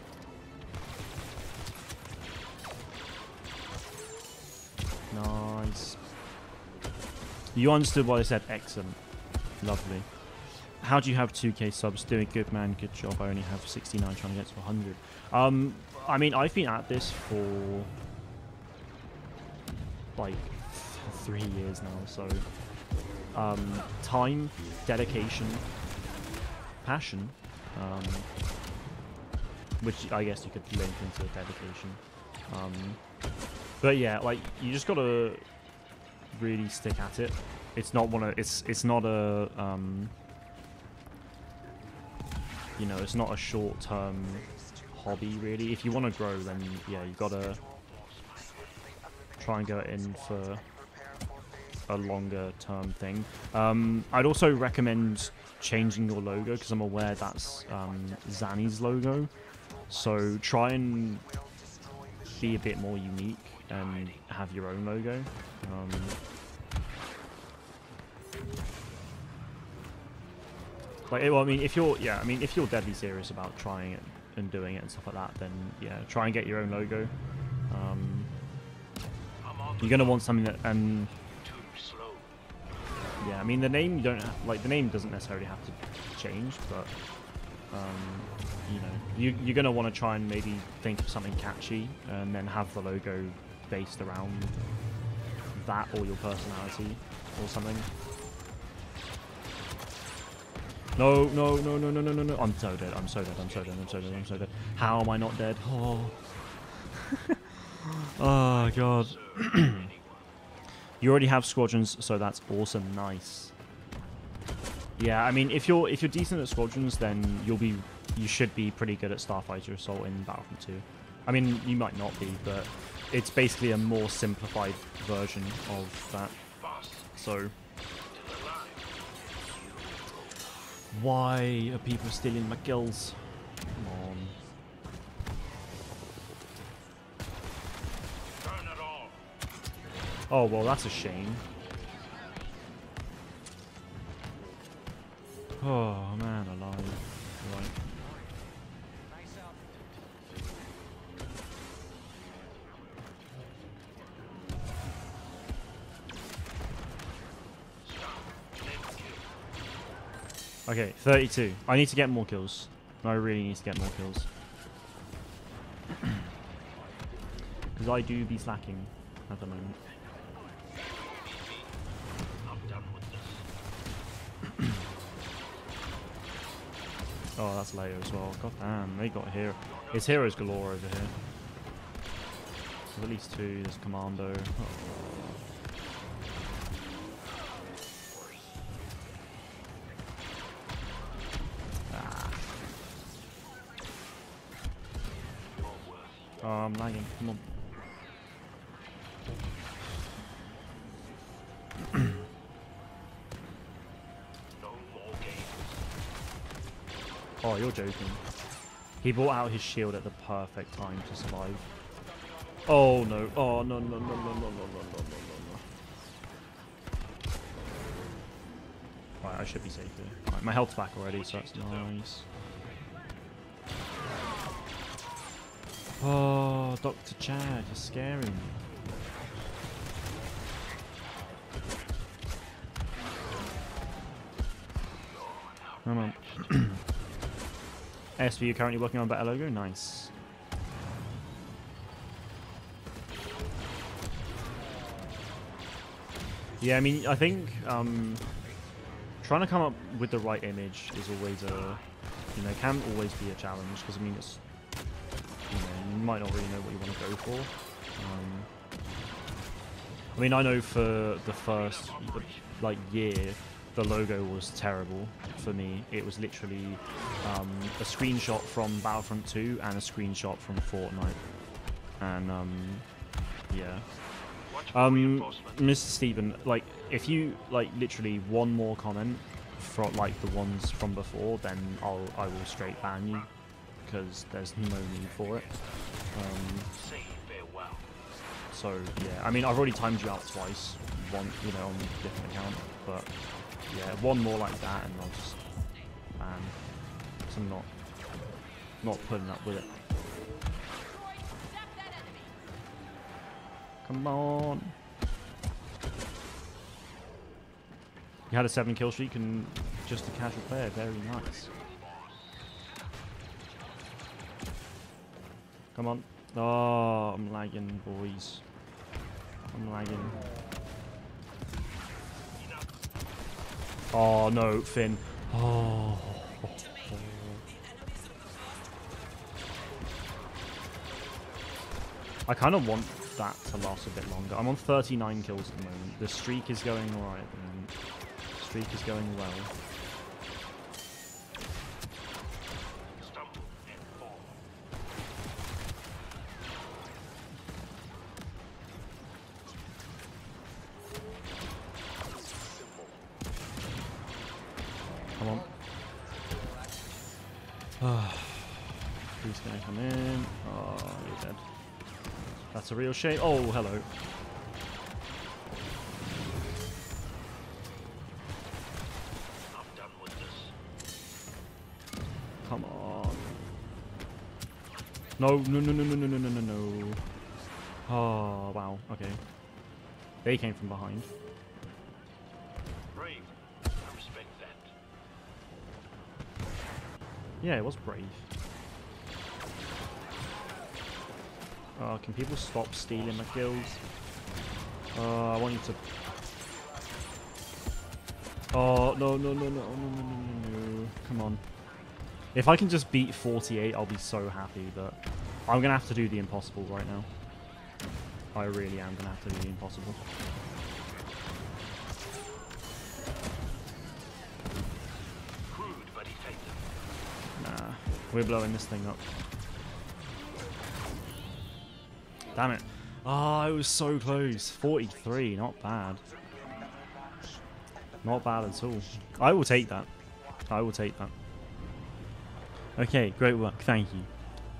Nice. You understood what I said. Excellent. Lovely. How do you have 2k subs? Doing good, man. Good job. I only have 69 trying to get to 100. I mean, I've been at this for like 3 years now, so time, dedication, passion, which I guess you could link into dedication. But yeah, like, you just gotta really stick at it. It's not it's not a you know, it's not a short-term hobby, really. If you want to grow, then yeah, you gotta try and go in for a longer-term thing. I'd also recommend changing your logo, because I'm aware that's Zanny's logo. So try and be a bit more unique and have your own logo. Well, I mean, if you're deadly serious about trying it and doing it and stuff like that, then yeah, try and get your own logo. You're gonna want something that, yeah, I mean, the name the name doesn't necessarily have to change, but you know, you're gonna want to try and maybe think of something catchy and then have the logo based around that or your personality or something. No, no, no, no, no, no, no, no. I'm so dead. I'm so dead. I'm so dead. I'm so dead. I'm so dead. How am I not dead? Oh. Oh, God. You already have squadrons, so that's awesome. Nice. Yeah, I mean, if you're decent at squadrons, then you should be pretty good at Starfighter Assault in Battlefront 2. I mean, you might not be, but it's basically a more simplified version of that. So... Why are people stealing my kills? Come on. Oh, well, that's a shame. Oh, man, alive. Right. Okay, 32. I need to get more kills. I really need to get more kills. Because I do be slacking at the moment. Oh, that's Leia as well. God damn, they got hero. It's heroes galore over here. There's at least 2. There's Commando. Oh, I'm lagging. Come on. Oh, you're joking. He brought out his shield at the perfect time to survive. Oh no. Oh no no no no no no no no no. Right, I should be safe here. Right, my health's back already, so that's nice. Oh, Dr. Chad, you're scaring me. Come on. SV, you're currently working on Battle Logo? Nice. Yeah, I mean, I think trying to come up with the right image is always a, you know, can always be a challenge, because I mean, it's, you know, you might not really know what you want to go for. I mean, I know for the first, like, year, the logo was terrible for me. It was literally a screenshot from Battlefront 2 and a screenshot from Fortnite. And, yeah. Mr. Steven, like, if you, like, literally one more comment from, like, the ones from before, then I will straight ban you, because there's no need for it. So, yeah, I mean, I've already timed you out twice, one, you know, on a different account, but, yeah, one more like that, and I'll just ban, because I'm not putting up with it. Come on. You had a 7 kill streak and just a casual player. Very nice. Come on. Oh, I'm lagging, boys. I'm lagging. Oh, no, Finn. Oh. I kind of want that to last a bit longer. I'm on 39 kills at the moment. The streak is going alright at the moment. The streak is going well. Come on. Who's gonna come in? Oh, you're dead. That's a real shame. Oh, hello. I'm done with this. Come on. No, no, no, no, no, no, no, no, no, no. Oh, wow. Okay. They came from behind. Brave. I respect that. Yeah, it was brave. Can people stop stealing my kills? I want you to... Oh, no, no, no, no, no, no, no, no, no. Come on. If I can just beat 48, I'll be so happy, but I'm going to have to do the impossible right now. I really am going to have to do the impossible. Crude but effective. Nah, we're blowing this thing up. Damn it. Oh, it was so close. 43, not bad. Not bad at all. I will take that. I will take that. Okay, great work. Thank you.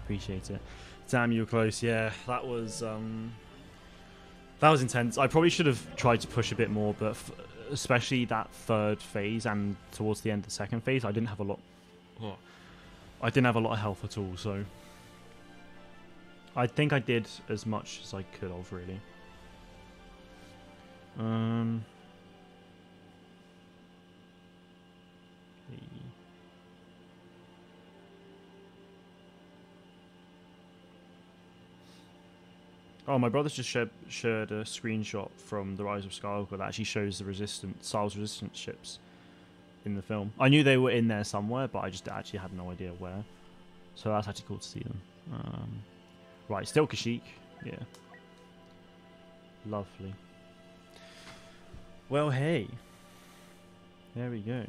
Appreciate it. Damn, you were close. Yeah, that was intense. I probably should have tried to push a bit more, but especially that third phase and towards the end of the second phase, I didn't have a lot. Oh, I didn't have a lot of health at all, so I think I did as much as I could have, really. Oh, my brother's just shared a screenshot from the Rise of Skywalker that actually shows the Styles resistance ships in the film. I knew they were in there somewhere, but I just actually had no idea where. So that's actually cool to see them. Right, still Kashyyyk. Yeah. Lovely. Well, hey. There we go.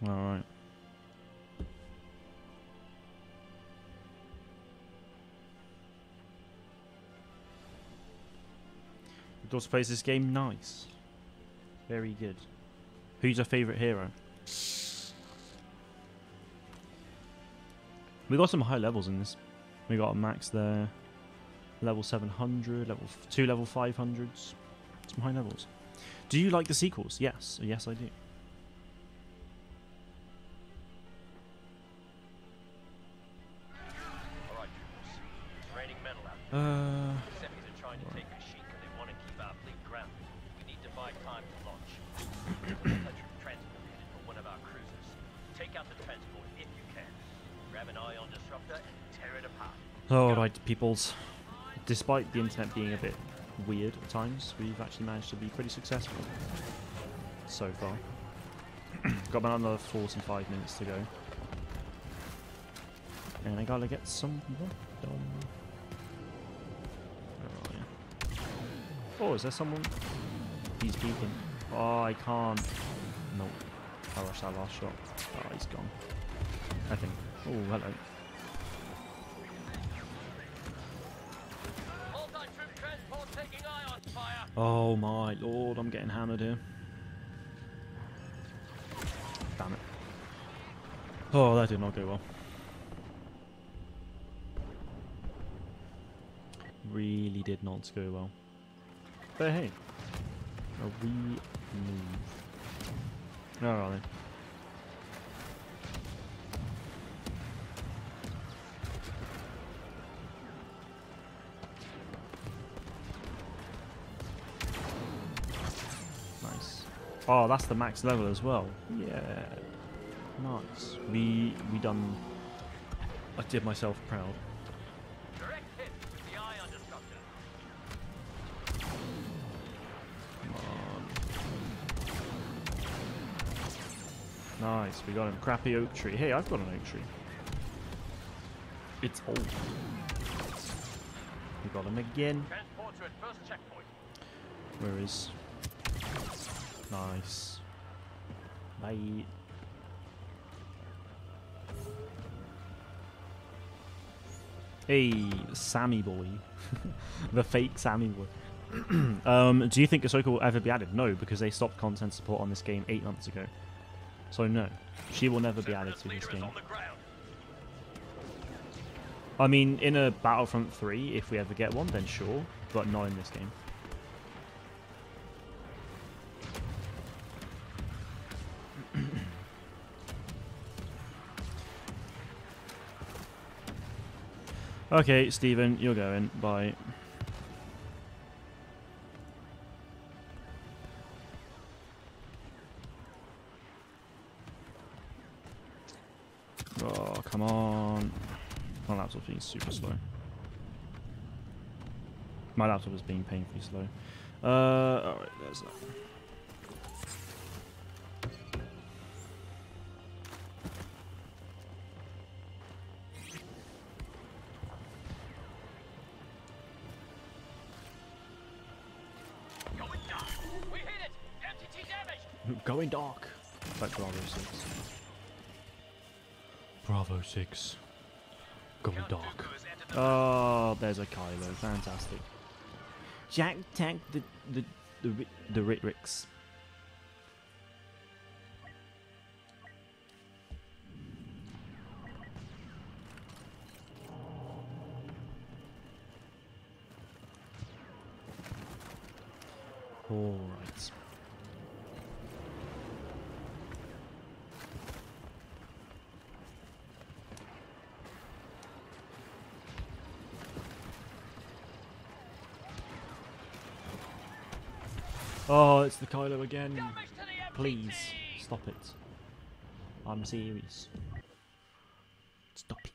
All right. Your daughter plays this game. Nice. Very good. Who's your favourite hero? We got some high levels in this. We got a max there. Level 700, two level 500s. Some high levels. Do you like the sequels? Yes. Yes, I do. Seppies are trying to take Kashyyyk and they want to keep our fleet grounded. We need to buy time to launch. Transport headed for one of our cruisers. Take out the transport if you can. Grab an ion disruptor and tear it apart. Alright, peoples. Despite the internet being a bit weird at times, we've actually managed to be pretty successful so far. Got about another 45 minutes to go. And I gotta get some work done. Oh, is there someone? He's peeking. Oh, I can't. Nope. I rushed that last shot. Oh, he's gone. I think. Oh, hello. Multi-troop transport taking ion fire. Oh my lord, I'm getting hammered here. Damn it. Oh, that did not go well. Really did not go well. But hey, a wee move. Where are they? Nice. Oh, that's the max level as well. Yeah. Nice. We done. I did myself proud. Direct hit with the ion disruptor. Nice, we got him. Crappy oak tree. Hey, I've got an oak tree. It's old. We got him again. Transport to its first checkpoint. Where is? Nice. Bye. Hey, Sammy boy. The fake Sammy boy. Do you think Ahsoka will ever be added? No, because they stopped content support on this game 8 months ago. So no, she will never be added to this game. I mean, in a Battlefront 3, if we ever get one, then sure, but not in this game. Okay, Steven, you're going. Bye. Oh, come on. My laptop's being super slow. My laptop is being painfully slow. Alright, there's that. Going dark. We hit it. MTT damage. Going dark. Like Bravo 6. Bravo 6. Going dark. Oh, there's a Kylo. Fantastic. Jack tank the Ritrix. All right. Oh, it's the Kylo again. Please, stop it. I'm serious. Stop it.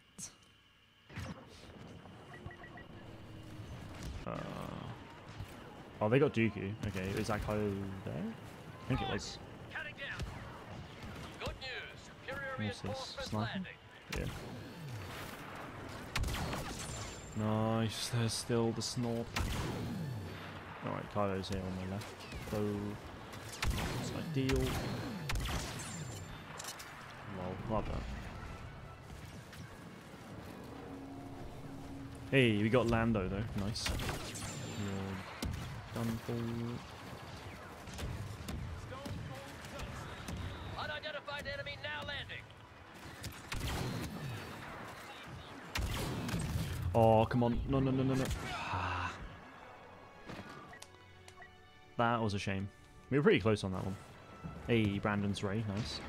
Oh, they got Dooku. Okay, is that Kylo there? I think it was. Counting down. Good news. Superior What's this? reinforcements Sniping? landing. Yeah. Nice. There's still the snorp. Alright, Kylo's here on the left. So, that's ideal. Lol, like that. Hey, we got Lando though. Nice. You're done for. Unidentified enemy now landing. Oh, come on. No, no, no, no, no. Ah. That was a shame. We were pretty close on that one. Hey, Brandon's Ray. Nice.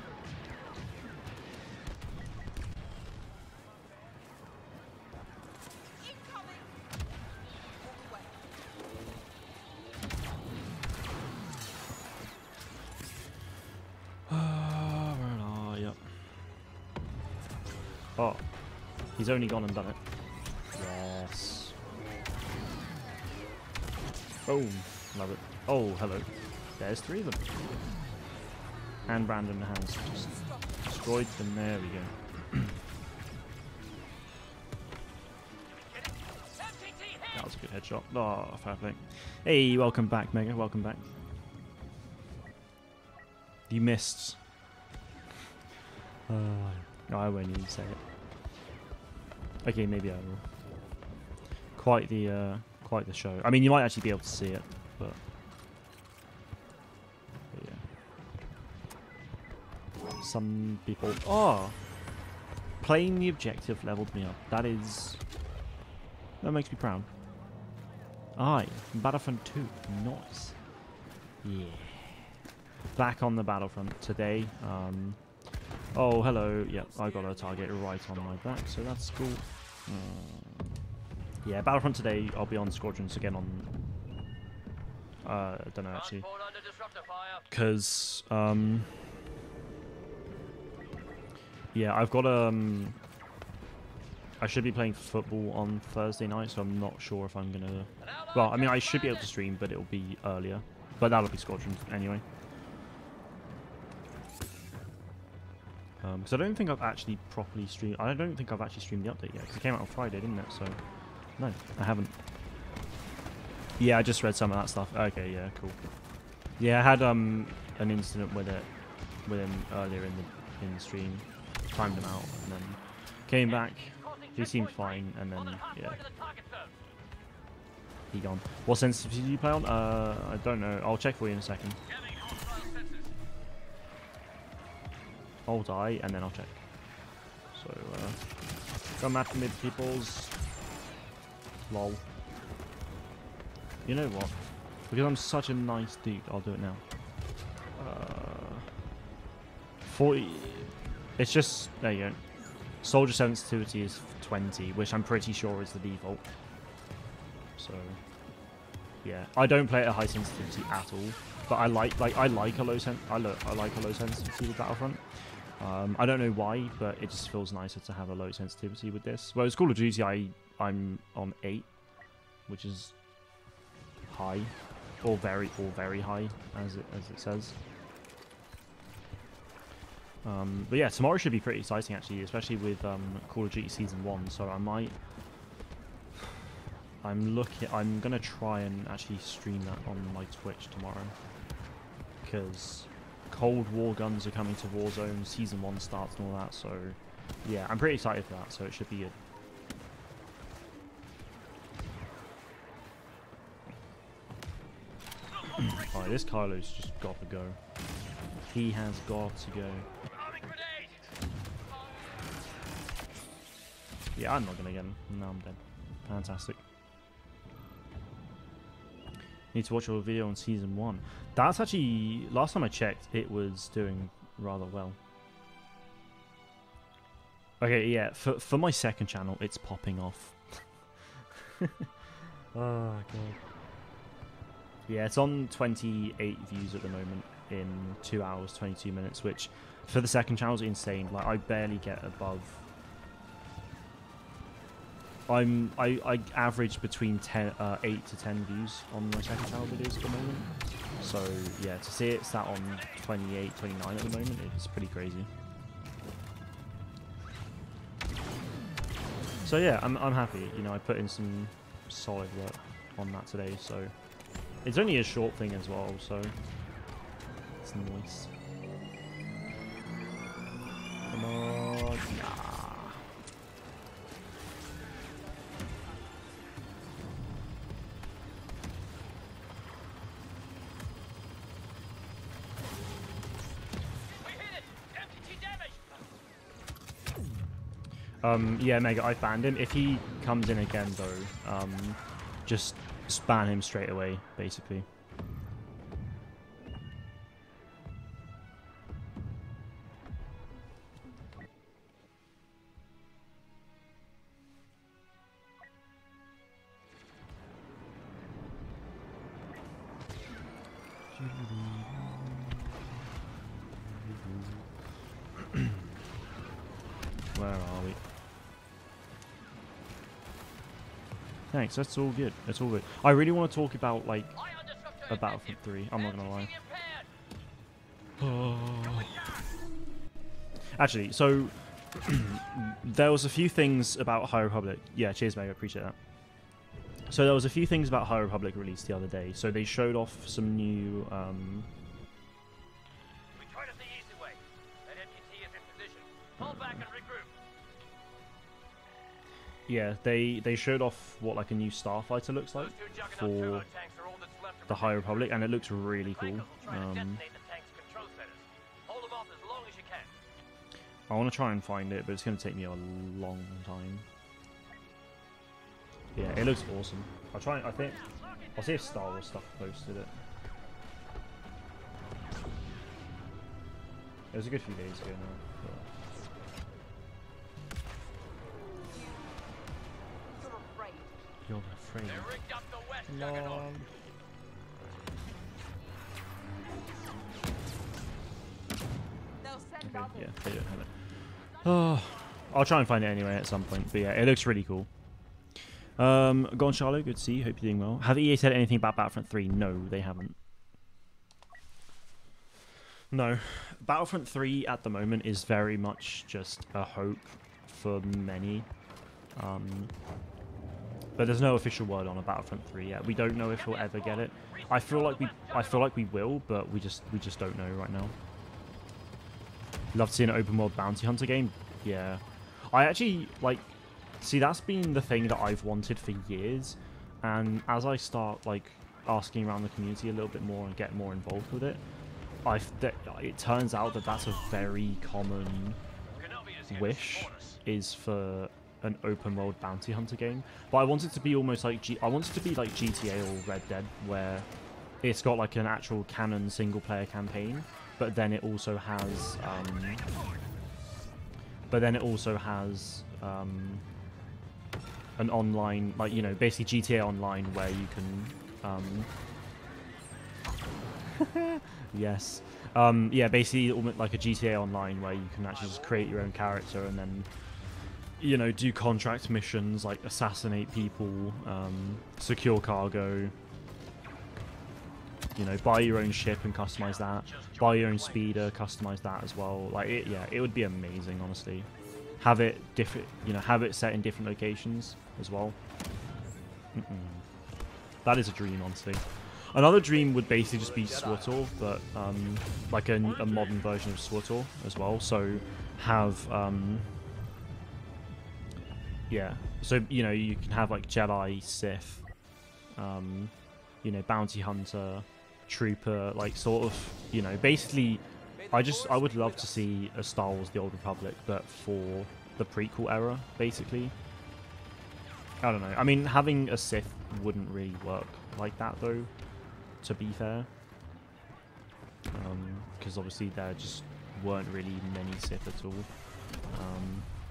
Yep. Oh, he's only gone and done it. Yes. Boom. Love it. Oh, hello. There's 3 of them. And Brandon has just destroyed them. There we go. That was a good headshot. Oh, fair play. Hey, welcome back, Mega. Welcome back. You missed. No, I won't even say it. Okay, maybe I will. Quite the show. I mean, you might actually be able to see it, but yeah. Some people. Oh, playing the objective leveled me up. That makes me proud. Aye, Battlefront 2. Nice. Yeah. Back on the Battlefront today. Oh, hello. Yep, I got a target right on my back, so that's cool. Yeah, Battlefront today, I'll be on Squadrons again on... I don't know, actually. Because, yeah, I've got I should be playing football on Thursday night, so I'm not sure if I'm going to... Well, I mean, I should be able to stream, but it'll be earlier. But that'll be Squadrons anyway. Because I don't think I've actually properly streamed... I don't think I've actually streamed the update yet, because it came out on Friday, didn't it? So, no, I haven't. Yeah, I just read some of that stuff. Okay, yeah, cool. Yeah, I had an incident with him earlier in the stream. Timed him out, and then came back. He seemed fine, and then, yeah. He gone. What sensitivity do you play on? I don't know. I'll check for you in a second. Hold I, and then I'll check. So, come at mid peoples. Lol. You know what? Because I'm such a nice dude, I'll do it now. 40. It's just, there you go. Soldier sensitivity is 20, which I'm pretty sure is the default. So, yeah. I don't play at a high sensitivity at all, but I like a low sensitivity with Battlefront. I don't know why, but it just feels nicer to have a low sensitivity with this. Whereas Call of Duty, I'm on 8, which is high, or very high, as it says. But yeah, tomorrow should be pretty exciting actually, especially with Call of Duty Season 1. So I'm gonna try and actually stream that on my Twitch tomorrow, because Cold War guns are coming to Warzone, Season 1 starts and all that, so yeah, I'm pretty excited for that, so it should be good. Alright, this Kylo's just got to go. He has got to go. Yeah, I'm not gonna get him. No, I'm dead. Fantastic. Need to watch your video on Season 1. That's actually... Last time I checked, it was doing rather well. Okay, yeah. For my second channel, it's popping off. Oh, God. Yeah, it's on 28 views at the moment in 2 hours, 22 minutes, which for the second channel is insane. Like, I barely get above I average between 8 to 10 views on my second channel videos at the moment. So yeah, to see it sat on 28, 29 at the moment, it's pretty crazy. So yeah, I'm happy. You know, I put in some solid work on that today. So it's only a short thing as well. So it's nice. Come on, nah. Yeah, Mega, I banned him. If he comes in again, though, just ban him straight away, basically. Where are we? Thanks, that's all good. That's all good. I really want to talk about, like, a Battlefront 3. I'm not going to lie. Oh. Actually, so, there was a few things about High Republic. Yeah, cheers, mate. I appreciate that. So there was a few things about High Republic released the other day. So they showed off some new... We tried it the easy way. That MTT is in position. Fall back and regroup. Yeah, they showed off what like a new starfighter looks like for the High Republic, and it looks really cool. I want to try and find it, but it's going to take me a long time. Yeah, it looks awesome. I'll try. I think I'll see if Star Wars stuff posted it. It was a good few days ago now. You're afraid. No. Okay, yeah, they don't have it. Oh, I'll try and find it anyway at some point. But yeah, it looks really cool. Gone Charlo, good to see you. Hope you're doing well. Have EA said anything about Battlefront 3? No, they haven't. No. Battlefront 3 at the moment is very much just a hope for many. But there's no official word on a Battlefront 3 yet. We don't know if we'll ever get it. I feel like we will, but we just don't know right now. Love to see an open world bounty hunter game. Yeah. I actually like see that's been the thing that I've wanted for years, and as I start like asking around the community a little bit more and get more involved with it, it turns out that that's a very common wish, is for an open world bounty hunter game. But I want it to be almost like I want it to be like GTA or Red Dead, where it's got like an actual canon single player campaign, but then it also has an online, like, you know, basically GTA Online, where you can yes, yeah, basically almost like a GTA Online where you can actually just create your own character and then, you know, do contract missions like assassinate people, secure cargo, you know, buy your own ship and customize that, buy your own speeder, customize that as well. Like, yeah, it would be amazing, honestly. Have it different, you know, have it set in different locations as well. That is a dream, honestly. Another dream would basically just be SWTOR, but like a modern version of SWTOR as well. So have yeah, so, you know, you can have like Jedi, Sith, you know, bounty hunter, trooper, like sort of, you know, basically I would love to see a Star Wars The Old Republic, but for the prequel era, basically. I don't know. I mean, having a Sith wouldn't really work like that, though, to be fair. Because obviously there just weren't really many Sith at all.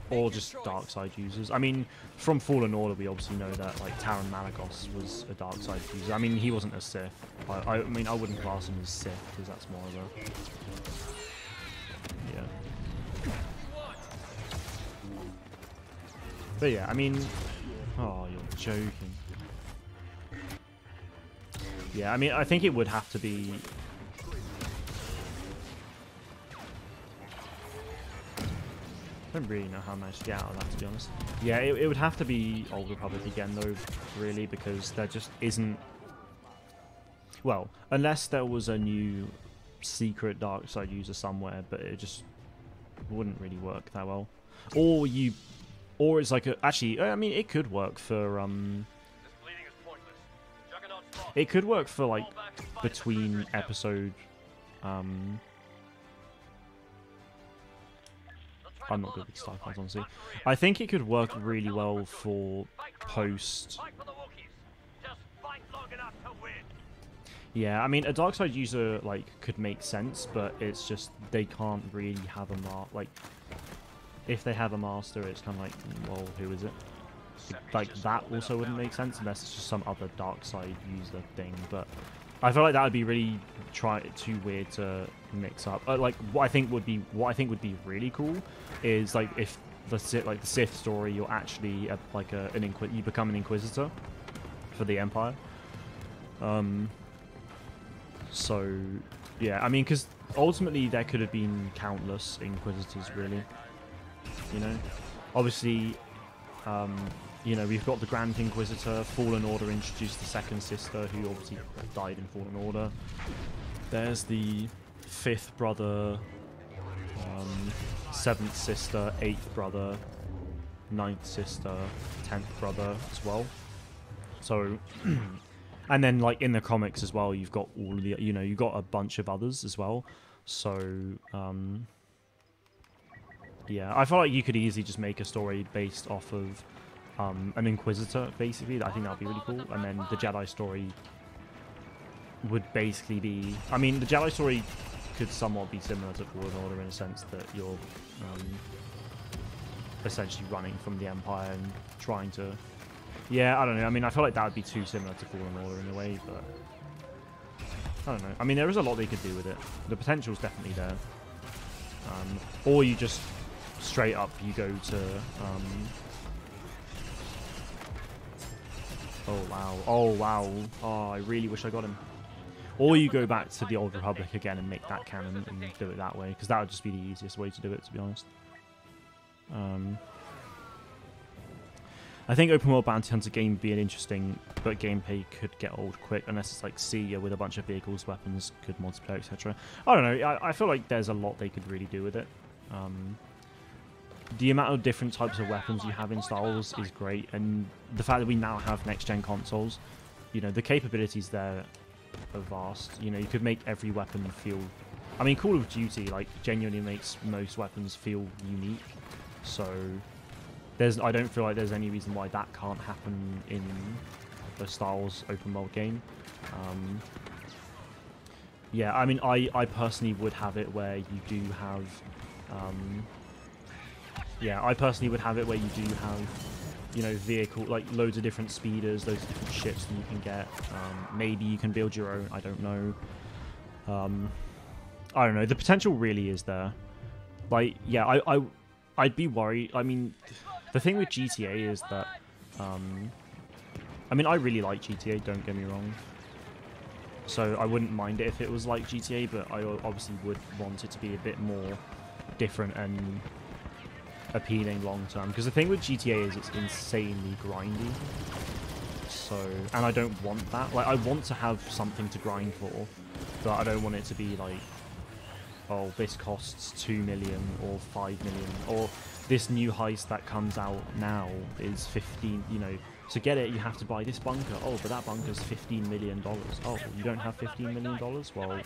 Or just dark side users. I mean, from Fallen Order, we obviously know that like Taron Malakos was a dark side user. I mean, he wasn't a Sith. I mean, I wouldn't class him as Sith, because that's more of a... yeah. But yeah, I mean, joking. Yeah, I mean, I think it would have to be... I don't really know how much to get out of that, to be honest. Yeah, it would have to be Old Republic again, though, really, because there just isn't... Well, unless there was a new secret dark side user somewhere, but it just wouldn't really work that well. Or it's like a... Actually, I mean, it could work for... It could work for, like, between episode... I'm not good with star cards, honestly. I think it could work really well for post... Yeah, I mean, a dark side user, like, could make sense, but it's just, they can't really have a like, if they have a master, it's kind of like, well, who is it? Like, that also wouldn't make sense unless it's just some other dark side user thing, but I feel like that would be really too weird to mix up. Like, what I think would be really cool is, like, if the Sith story, you're actually you become an Inquisitor for the Empire. So yeah, I mean, because ultimately there could have been countless Inquisitors, really. You know, obviously, you know, we've got the Grand Inquisitor. Fallen Order introduced the second sister, who obviously died in Fallen Order. There's the fifth brother, seventh sister, eighth brother, ninth sister, 10th brother as well. So, and then like in the comics as well, you've got all of the, you know, you've got a bunch of others as well. So, yeah, I feel like you could easily just make a story based off of an Inquisitor, basically. I think that would be really cool. And then the Jedi story would basically be... I mean, the Jedi story could somewhat be similar to Fallen Order in a sense that you're essentially running from the Empire and trying to... Yeah, I don't know. I mean, I feel like that would be too similar to Fallen Order in a way, but... I don't know. I mean, there is a lot they could do with it. The potential's definitely there. Or you just straight up, you go to... Oh, wow. Oh, wow. Oh, I really wish I got him. Or you go back to the Old Republic again and make that canon and do it that way, because that would just be the easiest way to do it, to be honest. I think open world bounty hunter game would be an interesting, but gameplay could get old quick unless it's like Sea with a bunch of vehicles, weapons, good multiplayer, etc. I don't know. I feel like there's a lot they could really do with it. The amount of different types of weapons you have in Star Wars is great, and the fact that we now have next-gen consoles, you know, the capabilities there are vast. You know, you could make every weapon feel... I mean, Call of Duty, like, genuinely makes most weapons feel unique, so I don't feel like there's any reason why that can't happen in the Star Wars open world game. Yeah, I mean, I personally would have it where you do have... yeah, I personally would have it where you do have, you know, vehicle, like loads of different speeders, loads of different ships that you can get. Maybe you can build your own, I don't know. I don't know, the potential really is there. Like, yeah, I'd be worried. I mean, the thing with GTA is that, I mean, I really like GTA, don't get me wrong. So I wouldn't mind it if it was like GTA, but I obviously would want it to be a bit more different and appealing long term, because the thing with GTA is it's insanely grindy. So, and I don't want that. Like, I want to have something to grind for, but I don't want it to be like, oh, this costs 2 million or 5 million, or this new heist that comes out now is 15, you know, to get it you have to buy this bunker. Oh, but that bunker's $15 million. Oh, you don't have $15 million? Well,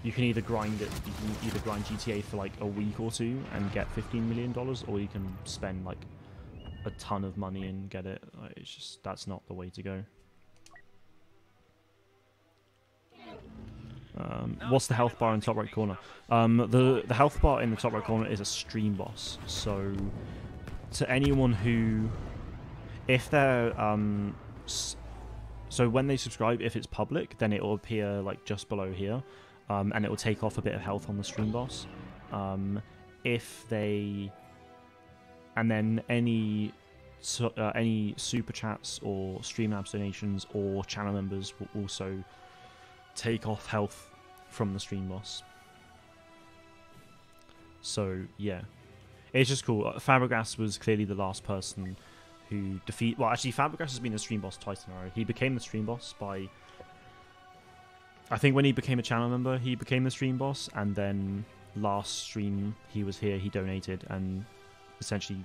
you can either grind it, you can either grind GTA for like a week or two and get $15 million, or you can spend like a ton of money and get it. It's just, that's not the way to go. What's the health bar in the top right corner? The health bar in the top right corner is a stream boss. So to anyone who, if they're so when they subscribe, if it's public, then it will appear like just below here. And it will take off a bit of health on the stream boss. If they... And then any any super chats or stream abs donations or channel members will also take off health from the stream boss. So yeah, it's just cool. Fabregas was clearly the last person who well, actually Fabregas has been the stream boss twice in a row. He became the stream boss by, I think when he became a channel member, he became the stream boss, and then last stream he was here, he donated and essentially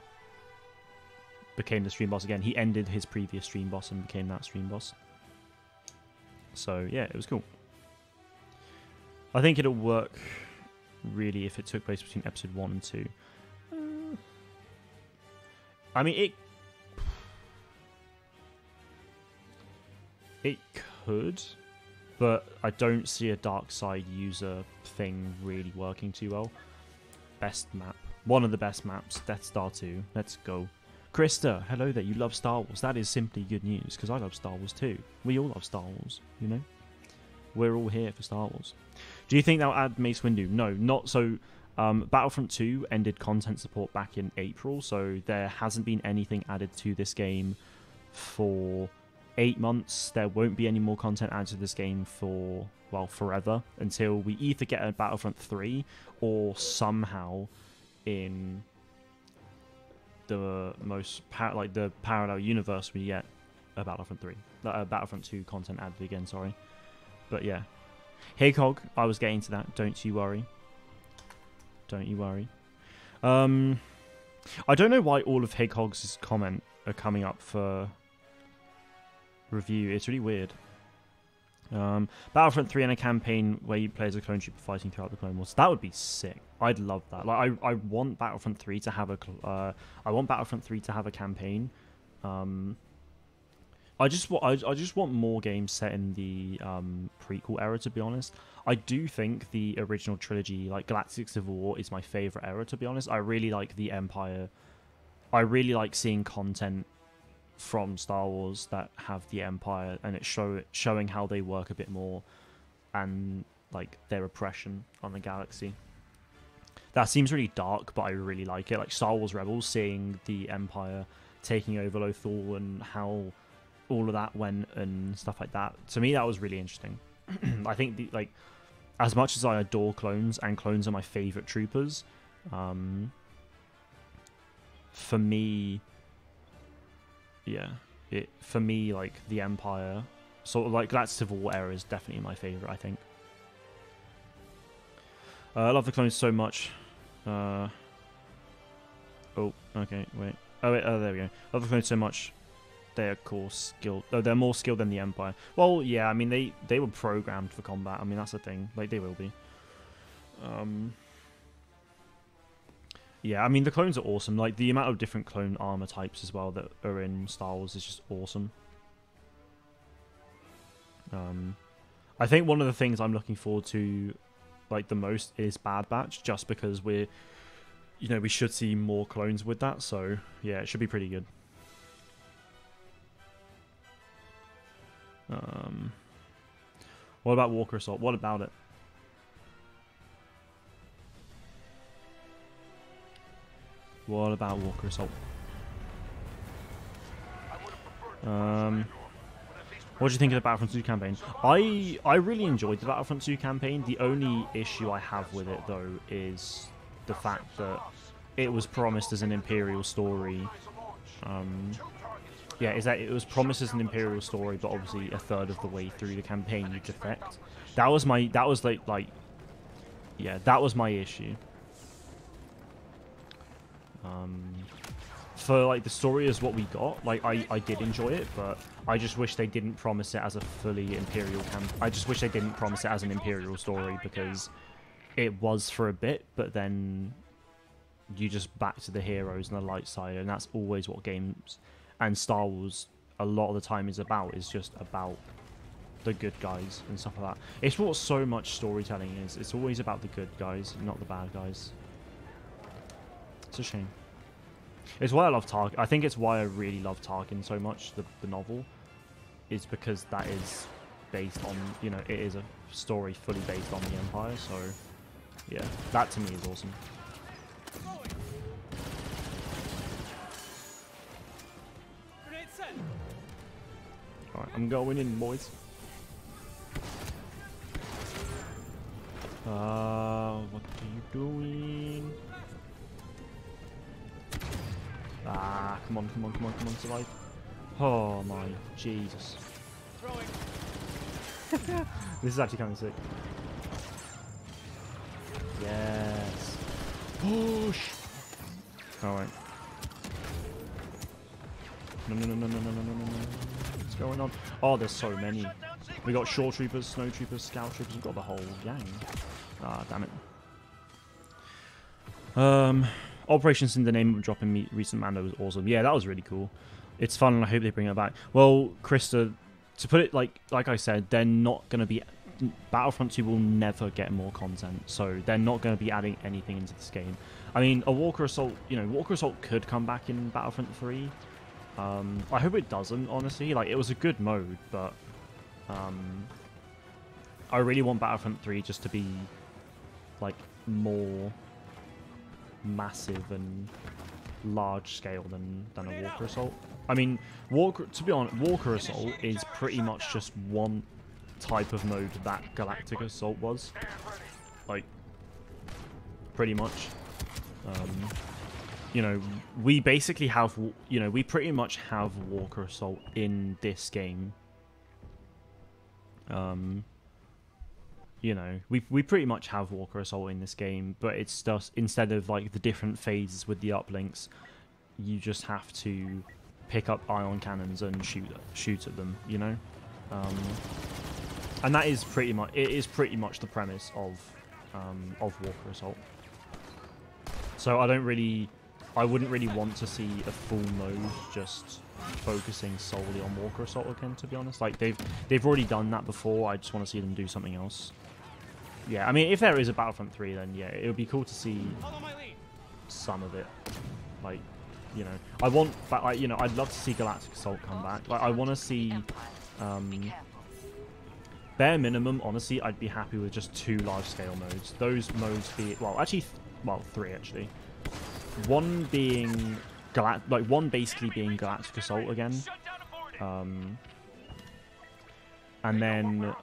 became the stream boss again. He ended his previous stream boss and became that stream boss. So yeah, it was cool. I think it'll work really if it took place between episode 1 and 2. I mean, it could, but I don't see a dark side user thing really working too well. Best map. One of the best maps, Death Star 2. Let's go. Krista, hello there. You love Star Wars. That is simply good news, because I love Star Wars too. We all love Star Wars, you know? We're all here for Star Wars. Do you think that'll add Mace Windu? No, not so. Battlefront 2 ended content support back in April, so there hasn't been anything added to this game for 8 months. There won't be any more content added to this game for, well, forever, until we either get a Battlefront 3 or somehow in the most the parallel universe we get a Battlefront 3, Battlefront 2 content added again. Sorry, but yeah. Hey Cog, I was getting to that. Don't you worry. Don't you worry. I don't know why all of Highogg's comment are coming up for review. It's really weird. Battlefront 3 and a campaign where you play as a clone trooper fighting throughout the Clone Wars. That would be sick. I'd love that. Like, I want Battlefront 3 to have a campaign. I just want more games set in the prequel era, to be honest. I do think the original trilogy, like Galactic Civil War, is my favorite era, to be honest. I really like the Empire. I really like seeing content from Star Wars that have the Empire and it showing how they work a bit more and like their oppression on the galaxy. That seems really dark, but I really like it. Like Star Wars Rebels, seeing the Empire taking over Lothal and how all of that went and stuff like that. To me, that was really interesting. I think as much as I adore clones, and clones are my favorite troopers, for me, like the Empire, sort of like Galactic Civil War era is definitely my favorite, I think. I love the clones so much. Oh, okay, wait. Oh, wait, there we go. Love the clones so much. They're skilled. Oh, they're more skilled than the Empire. Well, yeah, I mean, they were programmed for combat. I mean, that's the thing. Like, they will be. Yeah, I mean, the clones are awesome. Like, the amount of different clone armor types as well that are in Star Wars is just awesome. I think one of the things I'm looking forward to, like, the most is Bad Batch, just because we should see more clones with that. So, yeah, it should be pretty good. What about Walker Assault? What about it? What about Walker Assault? What do you think of the Battlefront 2 campaign? I really enjoyed the Battlefront 2 campaign. The only issue I have with it, though, is the fact that it was promised as an Imperial story. Yeah, is that it was promised as an Imperial story, but obviously a third of the way through the campaign you defect. That was my issue. For like the story is what we got. Like I did enjoy it, but I just wish they didn't promise it as a fully Imperial I just wish they didn't promise it as an Imperial story, because it was for a bit, but then you just back to the heroes and the light side, and that's always what games and Star Wars a lot of the time is about. Is just about the good guys and stuff like that. It's what so much storytelling is. It's always about the good guys, not the bad guys. It's a shame. It's why I love Tarkin. I think it's why I really love Tarkin so much, the novel, is because that is based on, it is a story fully based on the Empire. So, yeah, that to me is awesome. I'm going in, boys. What are you doing? Ah, come on, survive. Oh my Jesus. This is actually kind of sick. Yes. Push! Alright. No. What's going on? Oh, there's so many. We got shore troopers, snow troopers, scout troopers. We've got the whole gang. Ah, damn it. Operations in the name of dropping recent Mando was awesome. Yeah, that was really cool. It's fun, and I hope they bring it back. Well, Krista, to put it like I said, they're not going to be... Battlefront 2 will never get more content, so they're not going to be adding anything into this game. I mean, a Walker Assault, Walker Assault could come back in Battlefront 3. I hope it doesn't, honestly. Like, it was a good mode, but I really want Battlefront 3 just to be, like, more massive and large scale than a Walker Assault. I mean, to be honest, Walker Assault is pretty much just one type of mode that Galactic Assault was. Like, pretty much. We basically have, we pretty much have Walker Assault in this game. We pretty much have Walker Assault in this game, but it's just, instead of like the different phases with the uplinks, you just have to pick up ion cannons and shoot at them, and that is pretty much the premise of Walker Assault. So I wouldn't really want to see a full mode just focusing solely on Walker Assault again, to be honest. Like, they've already done that before. I just want to see them do something else. Yeah, I mean, if there is a Battlefront 3, then yeah, it would be cool to see some of it. Like, I want, I'd love to see Galactic Assault come back. Like, I want to see, bare minimum, honestly, I'd be happy with just 2 large-scale modes. Those modes be, well, 3 actually. One being one basically being Galactic Assault again, and then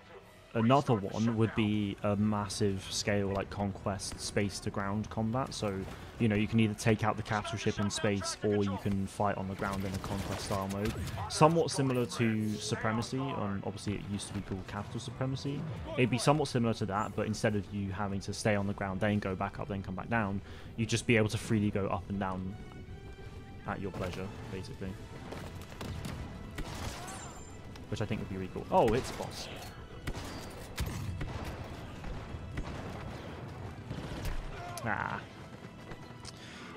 another one would be a massive scale like conquest space to ground combat. So you can either take out the capital ship in space, or you can fight on the ground in a conquest style mode, somewhat similar to Supremacy. Obviously it used to be called Capital Supremacy. It'd be somewhat similar to that, but instead of you having to stay on the ground, then go back up, then come back down, you'd just be able to freely go up and down at your pleasure, basically, which I think would be really cool. Oh, it's boss.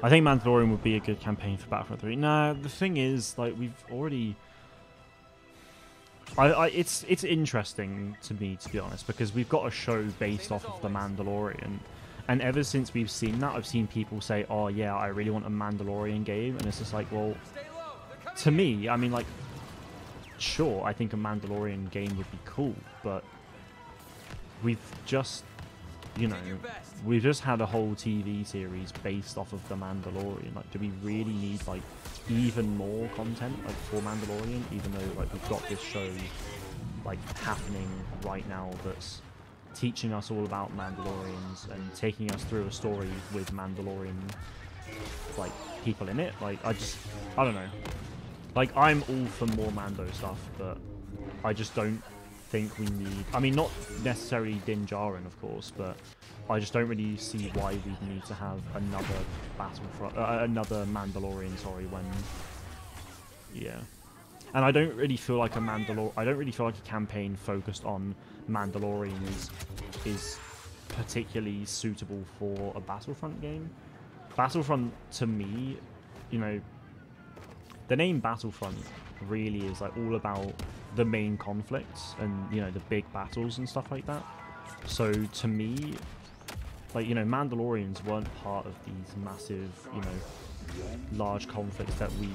I think Mandalorian would be a good campaign for Battlefront 3. Nah, the thing is, like, we've already... it's interesting to me, to be honest, because we've got a show based off of The Mandalorian, and ever since we've seen that, I've seen people say, oh yeah, I really want a Mandalorian game, and it's just like, well, to me, I mean, like, sure, I think a Mandalorian game would be cool, but we've just... we've just had a whole TV series based off of The Mandalorian. Like, do we really need, like, even more content, like, for Mandalorian, even though, like, we've got this show, like, happening right now that's teaching us all about Mandalorians and taking us through a story with Mandalorian, like, people in it? Like, I don't know. Like, I'm all for more Mando stuff, but I just don't think we need... I mean, not necessarily Din Djarin, of course, but I just don't really see why we need to have another Battlefront, another Mandalorian, sorry, when... Yeah. And I don't really feel like a campaign focused on Mandalorians is particularly suitable for a Battlefront game. Battlefront, to me, the name Battlefront really is, like, all about the main conflicts and, the big battles and stuff like that. So to me, like, Mandalorians weren't part of these massive, large conflicts that we...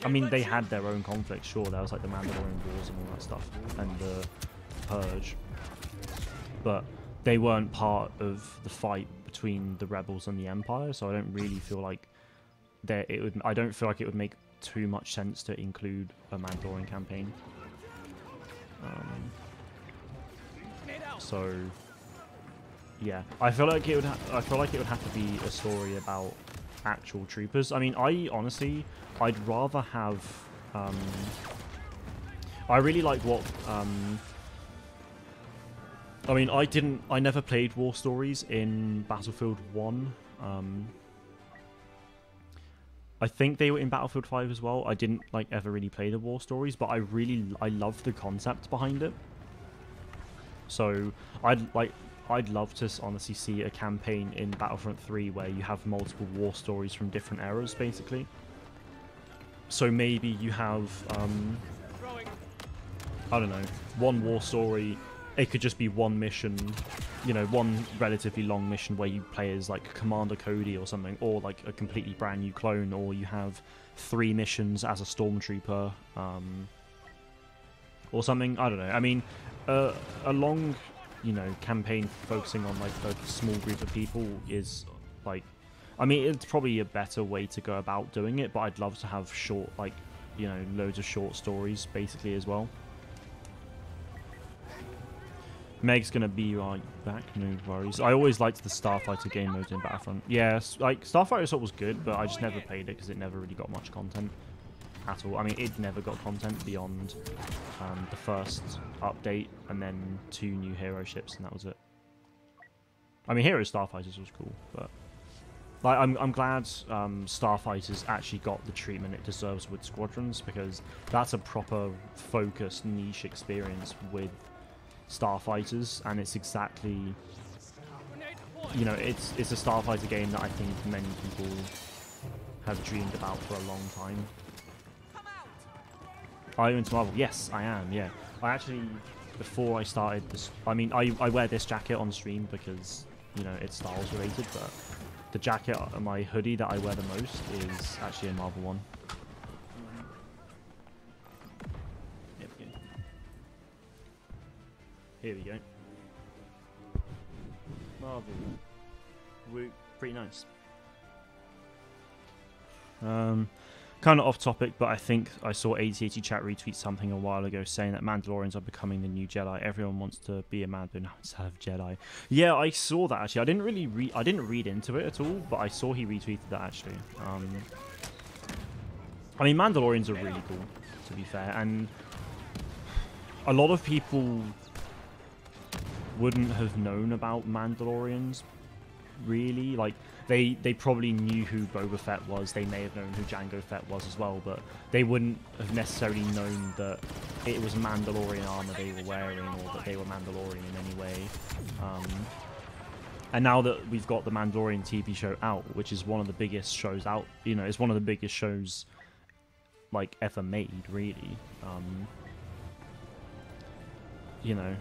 I mean, they had their own conflicts, sure. There was, like, the Mandalorian Wars and all that stuff, and the Purge. But they weren't part of the fight between the Rebels and the Empire, so I don't really feel like I don't feel like it would make too much sense to include a Mandalorian campaign. So yeah, I feel like it would. I feel like it would have to be a story about actual troopers. I mean, I'd rather have. I really like what. I mean, I never played war stories in Battlefield 1. I think they were in Battlefield 5 as well. I didn't like ever really play the war stories, but I love the concept behind it. So I'd love to honestly see a campaign in Battlefront 3 where you have multiple war stories from different eras, basically. So maybe you have, I don't know, one war story. It could just be one mission, you know, one relatively long mission where you play as like Commander Cody or something, or like a completely brand new clone, or you have 3 missions as a stormtrooper, or something. I don't know. I mean, a long, you know, campaign focusing on like a small group of people is like, I mean, it's probably a better way to go about doing it, but I'd love to have short, like, you know, loads of short stories basically as well. Meg's gonna be right back, no worries. I always liked the Starfighter game mode in Battlefront. Yes, like Starfighter sort was good, but I just never played it because it never really got much content at all. I mean, it never got content beyond the first update and then 2 new hero ships, and that was it. I mean, Hero Starfighters was cool, but like I'm glad Starfighters actually got the treatment it deserves with Squadrons, because that's a proper focused niche experience with Starfighters, and it's exactly, you know, it's a Starfighter game that I think many people have dreamed about for a long time. Are you into Marvel? Yes, I am, yeah. I actually, before I started this, I mean, I wear this jacket on stream because, you know, it's Star Wars related, but the jacket, my hoodie that I wear the most is actually a Marvel one. Here we go. Marvel. Pretty nice. Kind of off topic, but I think I saw 8080 chat retweet something a while ago saying that Mandalorians are becoming the new Jedi. Everyone wants to be a Mando now instead of Jedi. Yeah, I saw that actually. I didn't read into it at all, but I saw he retweeted that actually. I mean, Mandalorians are really cool, to be fair, and a lot of people wouldn't have known about Mandalorians, really. Like, they probably knew who Boba Fett was, they may have known who Jango Fett was as well, but they wouldn't have necessarily known that it was Mandalorian armor they were wearing, or that they were Mandalorian in any way. And now that we've got the Mandalorian TV show out, which is one of the biggest shows out, you know, it's one of the biggest shows, like, ever made, really. You know,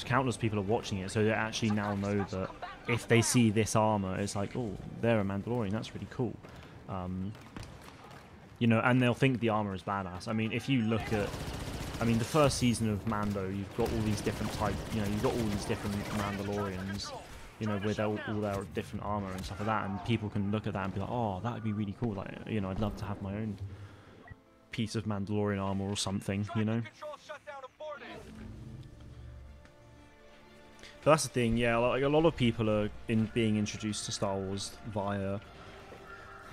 countless people are watching it, so they actually now know that if they see this armor, it's like, oh, they're a Mandalorian, that's really cool. You know, and they'll think the armor is badass. I mean, if you look at, I mean, the first season of Mando, you've got all these different you've got all these different Mandalorians, you know, with all their different armor and stuff like that, and people can look at that and be like, oh, that would be really cool. Like, you know, I'd love to have my own piece of Mandalorian armor or something, you know. But that's the thing, yeah, like a lot of people are being introduced to Star Wars via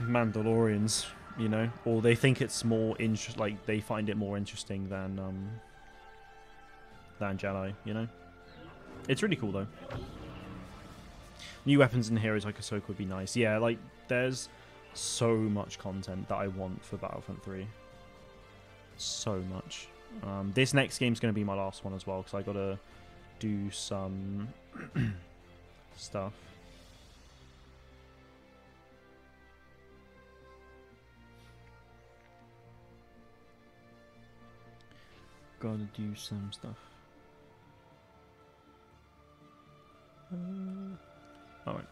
Mandalorians, you know, or they think it's more like they find it more interesting than Jedi, you know. It's really cool though. New weapons and heroes like Ahsoka would be nice. Yeah, like there's so much content that I want for Battlefront 3. So much. This next game's going to be my last one as well, because I got to do some stuff. Gotta do some stuff. Alright.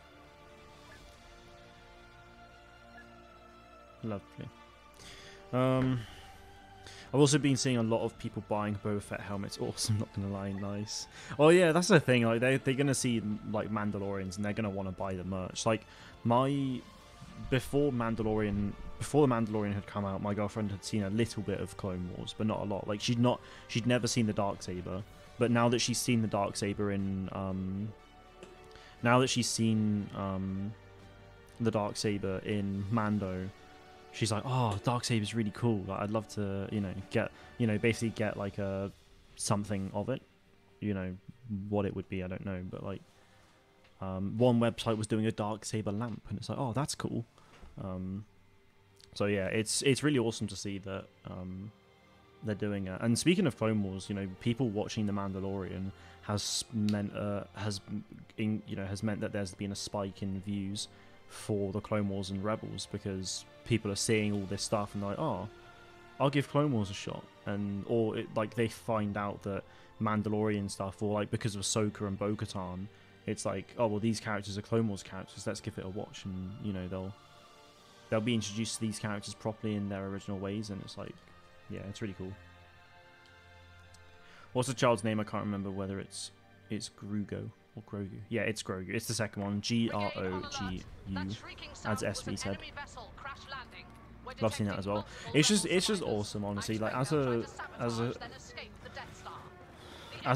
Lovely. I've also been seeing a lot of people buying Boba Fett helmets. Awesome, not gonna lie, nice. Oh yeah, that's the thing. Like they're gonna see like Mandalorians and they're gonna want to buy the merch. Like before Mandalorian before the Mandalorian had come out, my girlfriend had seen a little bit of Clone Wars, but not a lot. Like she'd never seen the Darksaber, but now that she's seen the Darksaber in the Darksaber in Mando, she's like, oh, Darksaber's really cool. Like, I'd love to, basically get like a something of it. What it would be, I don't know, but like one website was doing a Darksaber lamp, and it's like, oh, that's cool. So yeah, it's really awesome to see that they're doing it. And speaking of Clone Wars, people watching The Mandalorian has meant that there's been a spike in views for the Clone Wars and Rebels, because people are seeing all this stuff and they're like, oh, I'll give Clone Wars a shot, like they find out that Mandalorian stuff, or like because of Ahsoka and Bo-Katan, it's like, oh well, these characters are Clone Wars characters, let's give it a watch, and they'll be introduced to these characters properly in their original ways, and it's like, yeah, it's really cool. What's the child's name? I can't remember whether it's Grugo or Grogu. Yeah, it's Grogu. It's the second one. Grogu, as SV said. Love seeing that as well. It's just awesome, honestly. Like as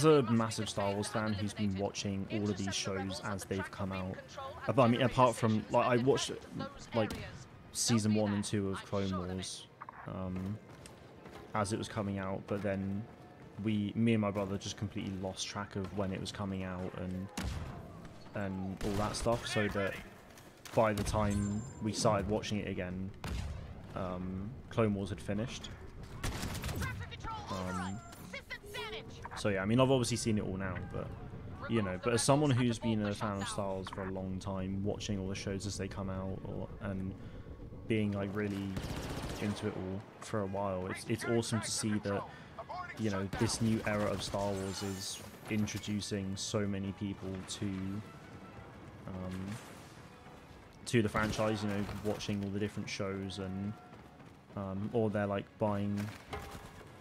a massive Star Wars fan who's been watching all of these shows as they've come out. I mean, apart from like I watched like season 1 and 2 of Clone Wars as it was coming out, but then me and my brother just completely lost track of when it was coming out and all that stuff, so that by the time we started watching it again, Clone Wars had finished. So yeah, I mean, I've obviously seen it all now, but but as someone who's been a fan of Star Wars for a long time, watching all the shows as they come out, and being like really into it all for a while, it's awesome to see that this new era of Star Wars is introducing so many people to the franchise, watching all the different shows, and or they're like buying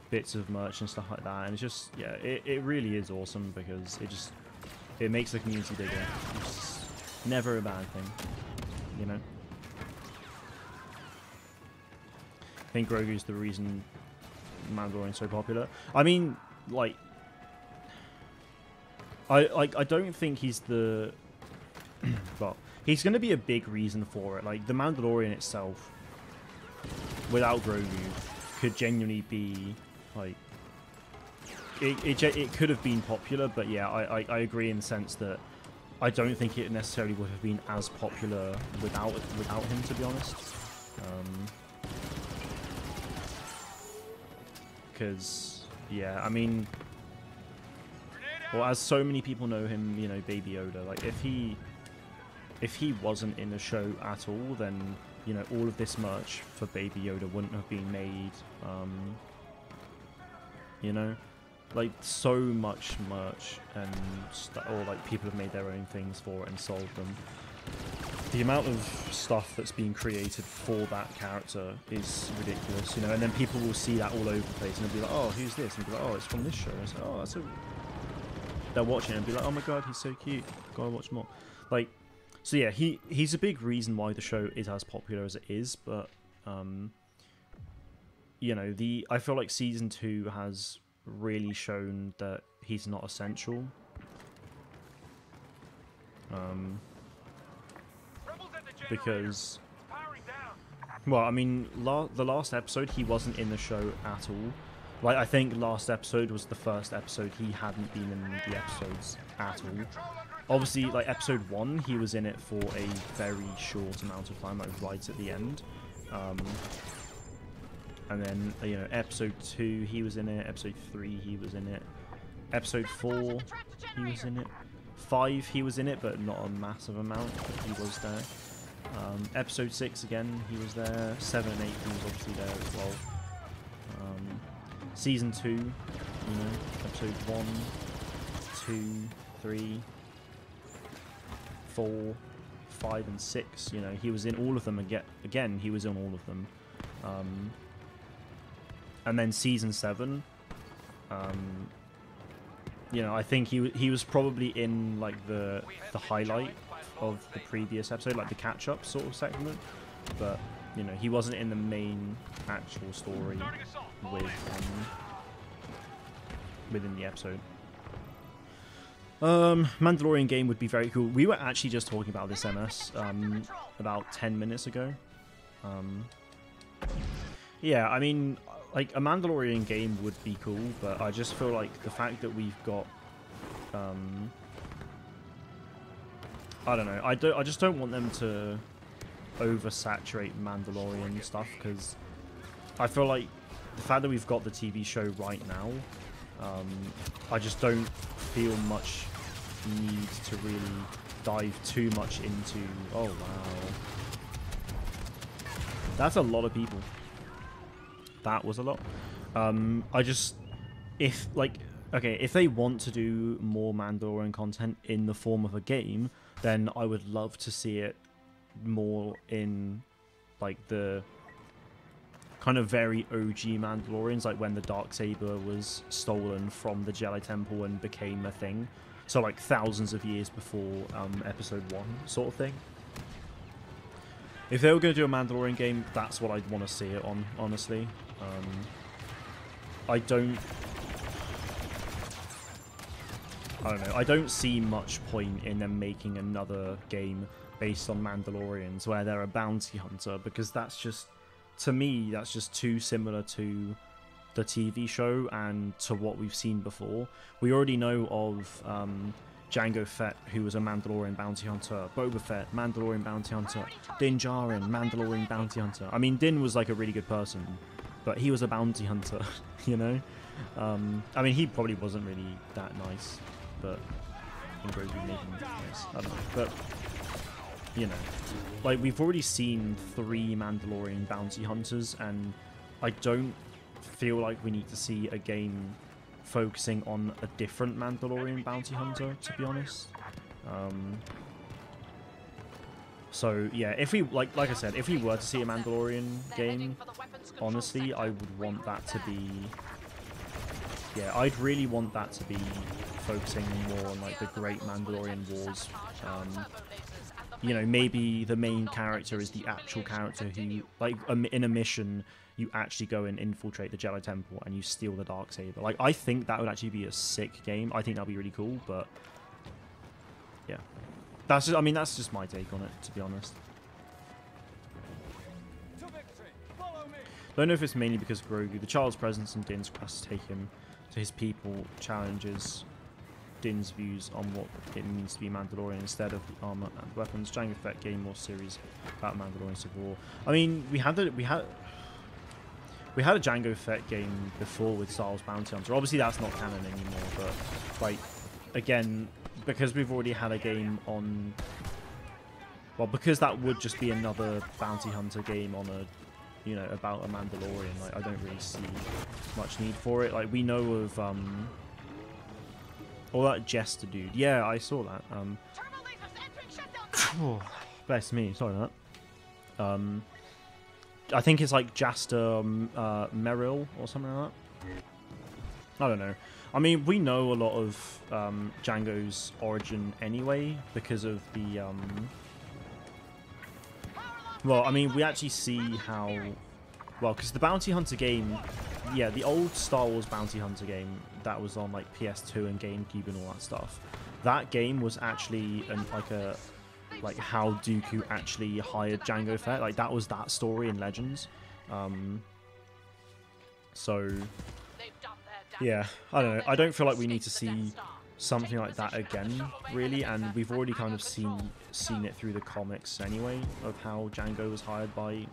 bits of merch and stuff like that, and it's just, yeah, it really is awesome, because it makes the community bigger. It's never a bad thing, I think Grogu's the reason Mandalorian's so popular. I mean, like, I don't think he's the well, he's going to be a big reason for it. Like, the Mandalorian itself, without Grogu, could genuinely be like, it could have been popular, but yeah, I agree in the sense that I don't think it necessarily would have been as popular without him, to be honest. Because yeah, I mean, well, as so many people know him, Baby Yoda. Like, if he wasn't in the show at all, then all of this merch for Baby Yoda wouldn't have been made. Like, so much merch, or like people have made their own things for it and sold them. The amount of stuff that's being created for that character is ridiculous, and then people will see that all over the place and they'll be like, oh, who's this? And they'll be like, oh, it's from this show. And it's like, oh, that's a... They'll watch it and be like, oh my god, he's so cute, gotta watch more. Like, so yeah, he's a big reason why the show is as popular as it is, but I feel like season 2 has really shown that he's not essential. Because, well, I mean, the last episode, he wasn't in the show at all. Like, I think last episode was the first episode he hadn't been in the episodes at all. Obviously, like, episode 1, he was in it for a very short amount of time, like, right at the end. And then, episode 2, he was in it. Episode 3, he was in it. Episode 4, he was in it. 5, he was in it, but not a massive amount, but he was there. Episode 6, again, he was there. 7 and 8, he was obviously there as well. Season 2, episode 1, 2, 3, 4, 5, and 6, he was in all of them. Again, he was in all of them. And then season 7, I think he was probably in like the highlight of the previous episode, like the catch-up sort of segment, but you know, he wasn't in the main actual story with within the episode. Mandalorian game would be very cool. We were actually just talking about this, MS, about 10 minutes ago. Yeah, I mean, like, a Mandalorian game would be cool, but I just feel like the fact that we've got, I don't know, I just don't want them to oversaturate Mandalorian stuff, because I feel like the fact that we've got the TV show right now, I just don't feel much need to really dive too much into. Oh wow, that's a lot of people. That was a lot. I just, if like, okay, if they want to do more Mandalorian content in the form of a game, then I would love to see it more in like the kind of very OG Mandalorians, like when the Darksaber was stolen from the Jedi Temple and became a thing. So like thousands of years before episode 1 sort of thing. If they were going to do a Mandalorian game, that's what I'd want to see it on, honestly. I don't know. I don't see much point in them making another game based on Mandalorians where they're a bounty hunter, because that's just, to me, that's just too similar to the TV show and to what we've seen before. We already know of Jango Fett, who was a Mandalorian bounty hunter, Boba Fett, Mandalorian bounty hunter, Din Djarin, Mandalorian bounty hunter. I mean, Din was like a really good person, but he was a bounty hunter, you know? I mean, he probably wasn't really that nice, but Grogu made him nice. I don't know, but you know, like, we've already seen 3 Mandalorian bounty hunters, and I don't feel like we need to see a game focusing on a different Mandalorian bounty hunter, to be honest. So yeah, if we like I said, if we were to see a Mandalorian game, honestly, I would want that to be, yeah, I'd really want that to be focusing more on like the Great Mandalorian Wars. You know, maybe the main character is the actual character who, like, in a mission, you actually go and infiltrate the Jedi Temple and you steal the Darksaber. Like, I think that would actually be a sick game. I think that'd be really cool, but yeah. That's just, I mean, that's just my take on it, to be honest. Don't know if it's mainly because of Grogu. The child's presence and Din's quest to take him to his people challenges Din's views on what it means to be Mandalorian instead of armor and weapons. Jango Fett game or series about Mandalorian Civil War. I mean, we had a Jango Fett game before with Star Wars Bounty Hunter. Obviously, that's not canon anymore, but like, again, because we've already had a game on, well, because that would just be another Bounty Hunter game on a, you know, about a Mandalorian. Like, I don't really see much need for it. Like, we know of oh, that Jester dude. Yeah, I saw that. Oh, bless me. Sorry about that. I think it's like Jaster Merrill or something like that. I don't know. I mean, we know a lot of Jango's origin anyway because of the... well, I mean, we actually see how... Well, because the Bounty Hunter game... Yeah, the old Star Wars Bounty Hunter game that was on like PS2 and GameCube and all that stuff. That game was actually like how Dooku actually hired Jango Fett. Like, that was that story in Legends. So yeah, I don't know. I don't feel like we need to see something like that again, really. And we've already kind of seen it through the comics anyway of how Jango was hired by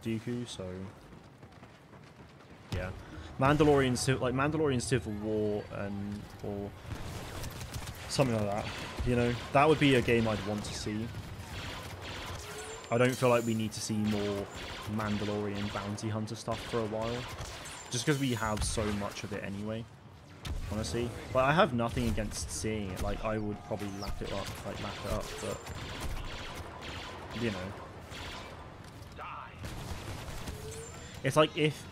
Dooku. So yeah, Mandalorian Civil War or something like that. You know, that would be a game I'd want to see. I don't feel like we need to see more Mandalorian bounty hunter stuff for a while, just because we have so much of it anyway. Honestly, but I have nothing against seeing it. Like, I would probably lap it up, but you know, it's like if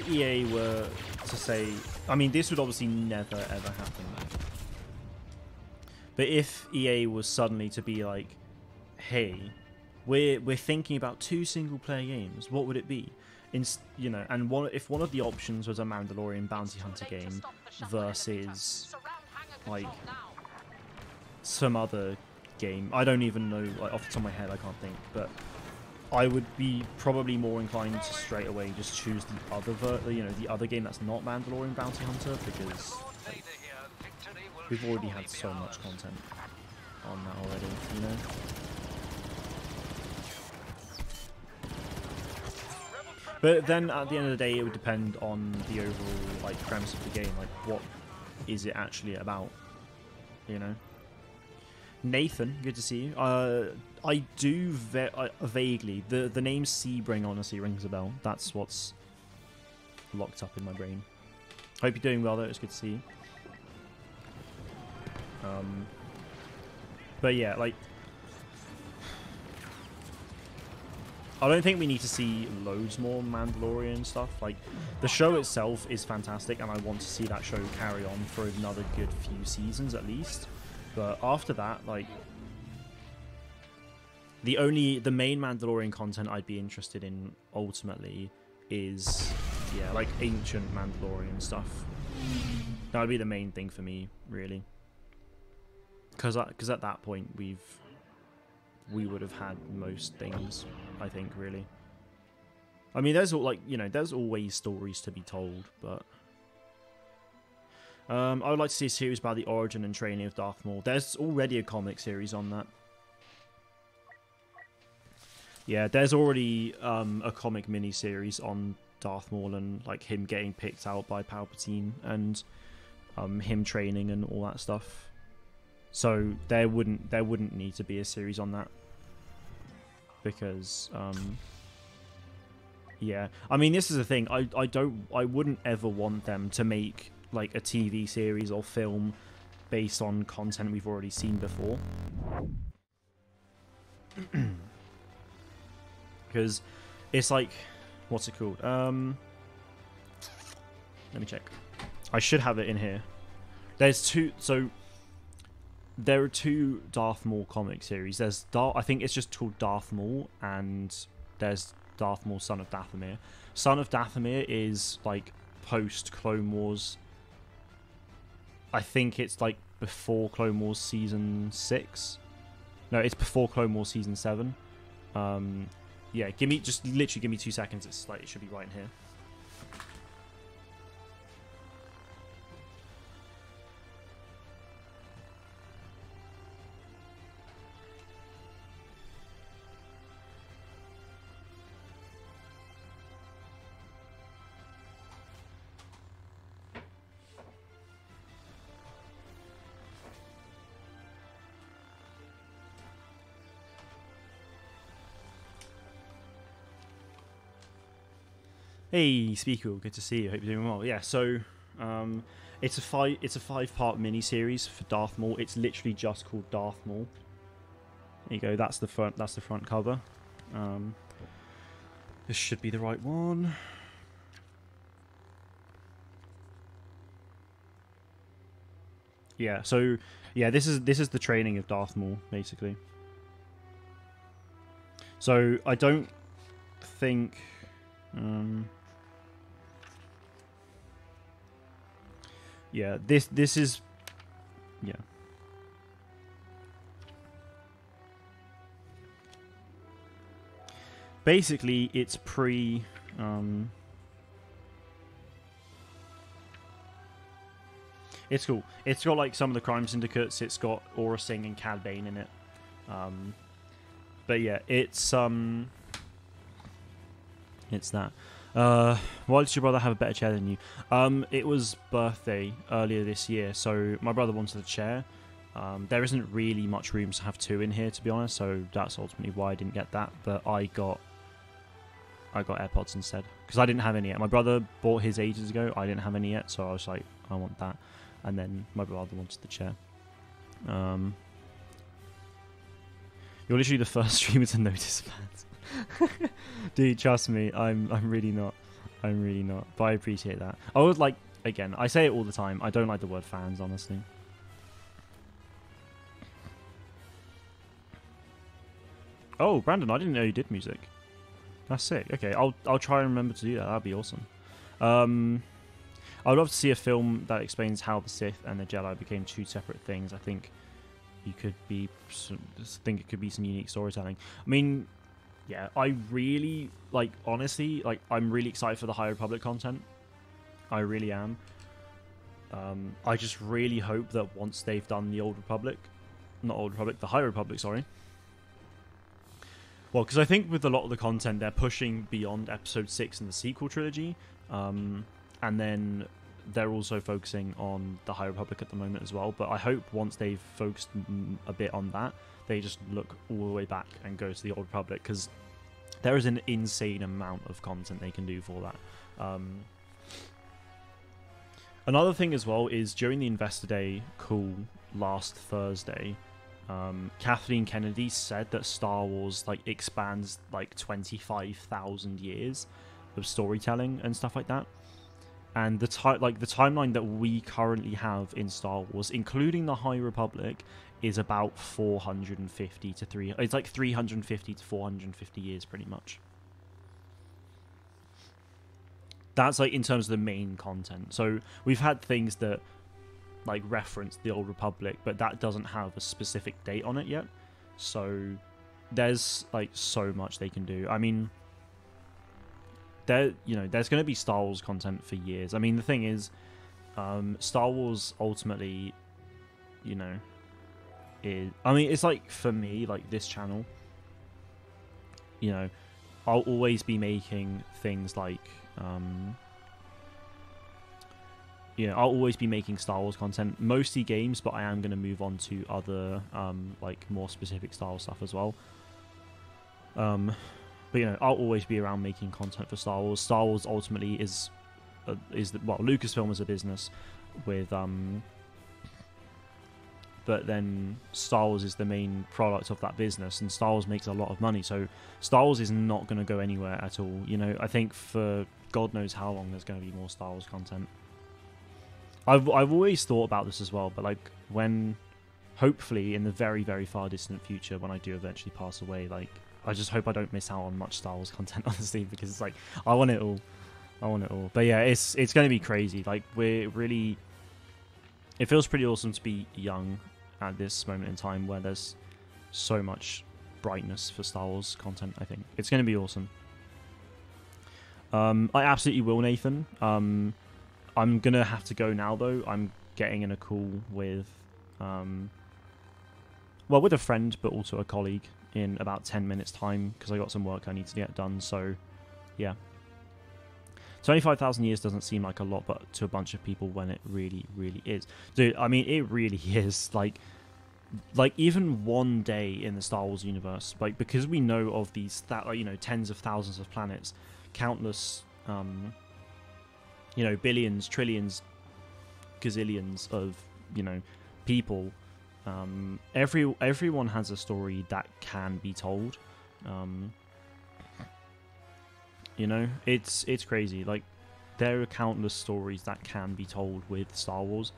EA were to say, I mean, this would obviously never ever happen, but if EA was suddenly to be like, hey, we're thinking about 2 single-player games. What would it be? You know, and if one of the options was a Mandalorian bounty hunter game versus like some other game, I don't even know, like, off the top of my head, I can't think, but I would be probably more inclined to straight away just choose the other the other game that's not Mandalorian bounty hunter, because like, we've already had so much content on that already, you know. But then at the end of the day, it would depend on the overall like premise of the game. Like, what is it actually about? You know. Nathan, good to see you. I do vaguely the name Sebring honestly rings a bell. That's what's locked up in my brain. Hope you're doing well though. It's good to see you. But yeah, like, I don't think we need to see loads more Mandalorian stuff. Like, the show itself is fantastic, and I want to see that show carry on for another good few seasons at least. But after that, like, the main Mandalorian content I'd be interested in ultimately is, yeah, like ancient Mandalorian stuff. That would be the main thing for me, really. Because at that point we would have had most things, I think, really. I mean, there's always stories to be told, but I would like to see a series about the origin and training of Darth Maul. There's already a comic series on that. Yeah, there's already a comic mini-series on Darth Maul and like him getting picked out by Palpatine and him training and all that stuff. So there wouldn't need to be a series on that, because yeah, I mean, this is the thing. I wouldn't ever want them to make like a TV series or film based on content we've already seen before. Because it's like, what's it called? Let me check. I should have it in here. There are 2 Darth Maul comic series. There's I think it's just called Darth Maul, and there's Darth Maul, Son of Dathomir. Son of Dathomir is like post Clone Wars. I think it's like before Clone Wars season 6. No, it's before Clone Wars season 7. Yeah, literally give me 2 seconds. It's like, it should be right in here. Hey, Speaker, good to see you. Hope you're doing well. Yeah, so it's a 5-part mini-series for Darth Maul. It's literally just called Darth Maul. There you go. That's the front cover. This should be the right one. Yeah. So yeah, this is the training of Darth Maul basically. So I don't think. Yeah, this is, yeah. Basically, it's pre. It's cool. It's got like some of the crime syndicates. It's got Aura Singh and Cad Bane in it. But yeah, it's that. Why does your brother have a better chair than you? It was birthday earlier this year, so my brother wanted a chair. There isn't really much room to have 2 in here, to be honest, so that's ultimately why I didn't get that. But I got AirPods instead, because I didn't have any yet. My brother bought his ages ago. I didn't have any yet, so I was like, I want that. And then my brother wanted the chair. You're literally the first streamer to notice fans. Dude, trust me, I'm really not. But I appreciate that. I would like, again, I say it all the time, I don't like the word fans, honestly. Oh, Brandon, I didn't know you did music. That's sick. Okay, I'll try and remember to do that. That'd be awesome. I'd love to see a film that explains how the Sith and the Jedi became two separate things. I think it could be some unique storytelling. I mean, yeah, I really honestly, I'm really excited for the High Republic content. I really am. I just really hope that once they've done the the High Republic, sorry. Well, because I think with a lot of the content, they're pushing beyond Episode 6 and the sequel trilogy, and then they're also focusing on the High Republic at the moment as well. But I hope once they've focused a bit on that, they just look all the way back and go to the Old Republic, because there is an insane amount of content they can do for that. Another thing as well is during the Investor Day call last Thursday, Kathleen Kennedy said that Star Wars expands 25,000 years of storytelling and stuff like that. And the timeline that we currently have in Star Wars, including the High Republic, is about 450 to 300. It's 350 to 450 years, pretty much. That's in terms of the main content. So we've had things that reference the Old Republic, but that doesn't have a specific date on it yet. So there's so much they can do. I mean, there's going to be Star Wars content for years. I mean, the thing is, Star Wars ultimately, it's for me, this channel, I'll always be making things I'll always be making Star Wars content, mostly games, but I am going to move on to other more specific Star Wars stuff as well. But I'll always be around making content for Star Wars. Star Wars ultimately is Lucasfilm as a business with but then Star Wars is the main product of that business, and Star Wars makes a lot of money, so Star Wars is not going to go anywhere at all. I think for God knows how long there's going to be more Star Wars content. I've always thought about this as well, but when, hopefully in the very, very far distant future, when I do eventually pass away, I just hope I don't miss out on much Star Wars content, honestly, because it's I want it all. But yeah, it's going to be crazy. We're really, it feels pretty awesome to be young at this moment in time where there's so much brightness for Star Wars content. I think it's going to be awesome. I absolutely will, Nathan. I'm gonna have to go now though. I'm getting in a call with with a friend, but also a colleague in about 10 minutes time, because I got some work I need to get done. So yeah, 25,000 years doesn't seem like a lot, but to a bunch of people, when it really, really is, dude, I mean, it really is. Even one day in the Star Wars universe, because we know of these tens of thousands of planets, countless billions, trillions, gazillions of people. Everyone has a story that can be told. It's crazy. There are countless stories that can be told with Star Wars.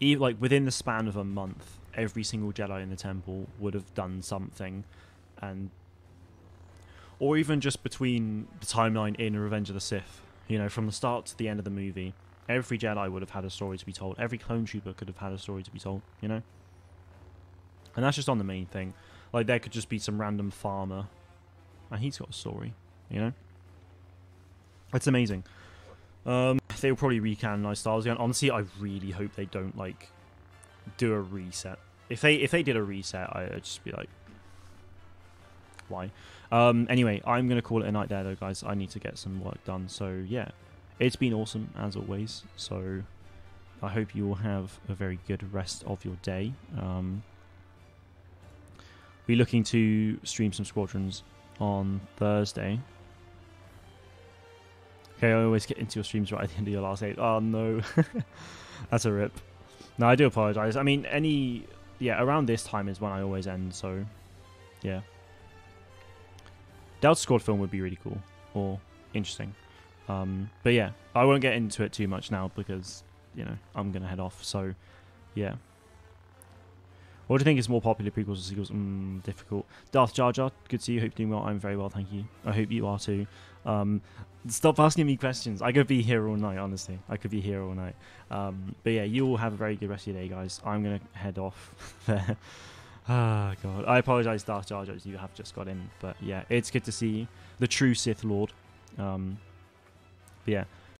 Even within the span of a month, every single Jedi in the temple would have done something, or even just between the timeline in Revenge of the Sith, from the start to the end of the movie, every Jedi would have had a story to be told. Every clone trooper could have had a story to be told, And that's just on the main thing. There could just be some random farmer, and he's got a story, It's amazing. They'll probably recanonize Star Wars again. Honestly, I really hope they don't, do a reset. If they did a reset, I'd just be why? Anyway, I'm going to call it a night there, though, guys. I need to get some work done. So, yeah. It's been awesome, as always. So, I hope you all have a very good rest of your day. We're looking to stream some Squadrons on Thursday. Okay, I always get into your streams right at the end of your last 8. Oh, no. That's a rip. No, I do apologise. I mean, around this time is when I always end, so, yeah. Delta Squad film would be really cool, or interesting. But yeah, I won't get into it too much now, because, I'm going to head off, so, yeah. What do you think is more popular, prequels or sequels? Difficult. Darth Jar Jar, good to see you. Hope you're doing well. I'm very well, thank you. I hope you are too. Stop asking me questions. I could be here all night, honestly. I could be here all night. But yeah, you all have a very good rest of your day, guys. I'm going to head off there. Ah, God. I apologise, Darth Jar Jar, you have just got in. But yeah, it's good to see you. The true Sith Lord. But yeah.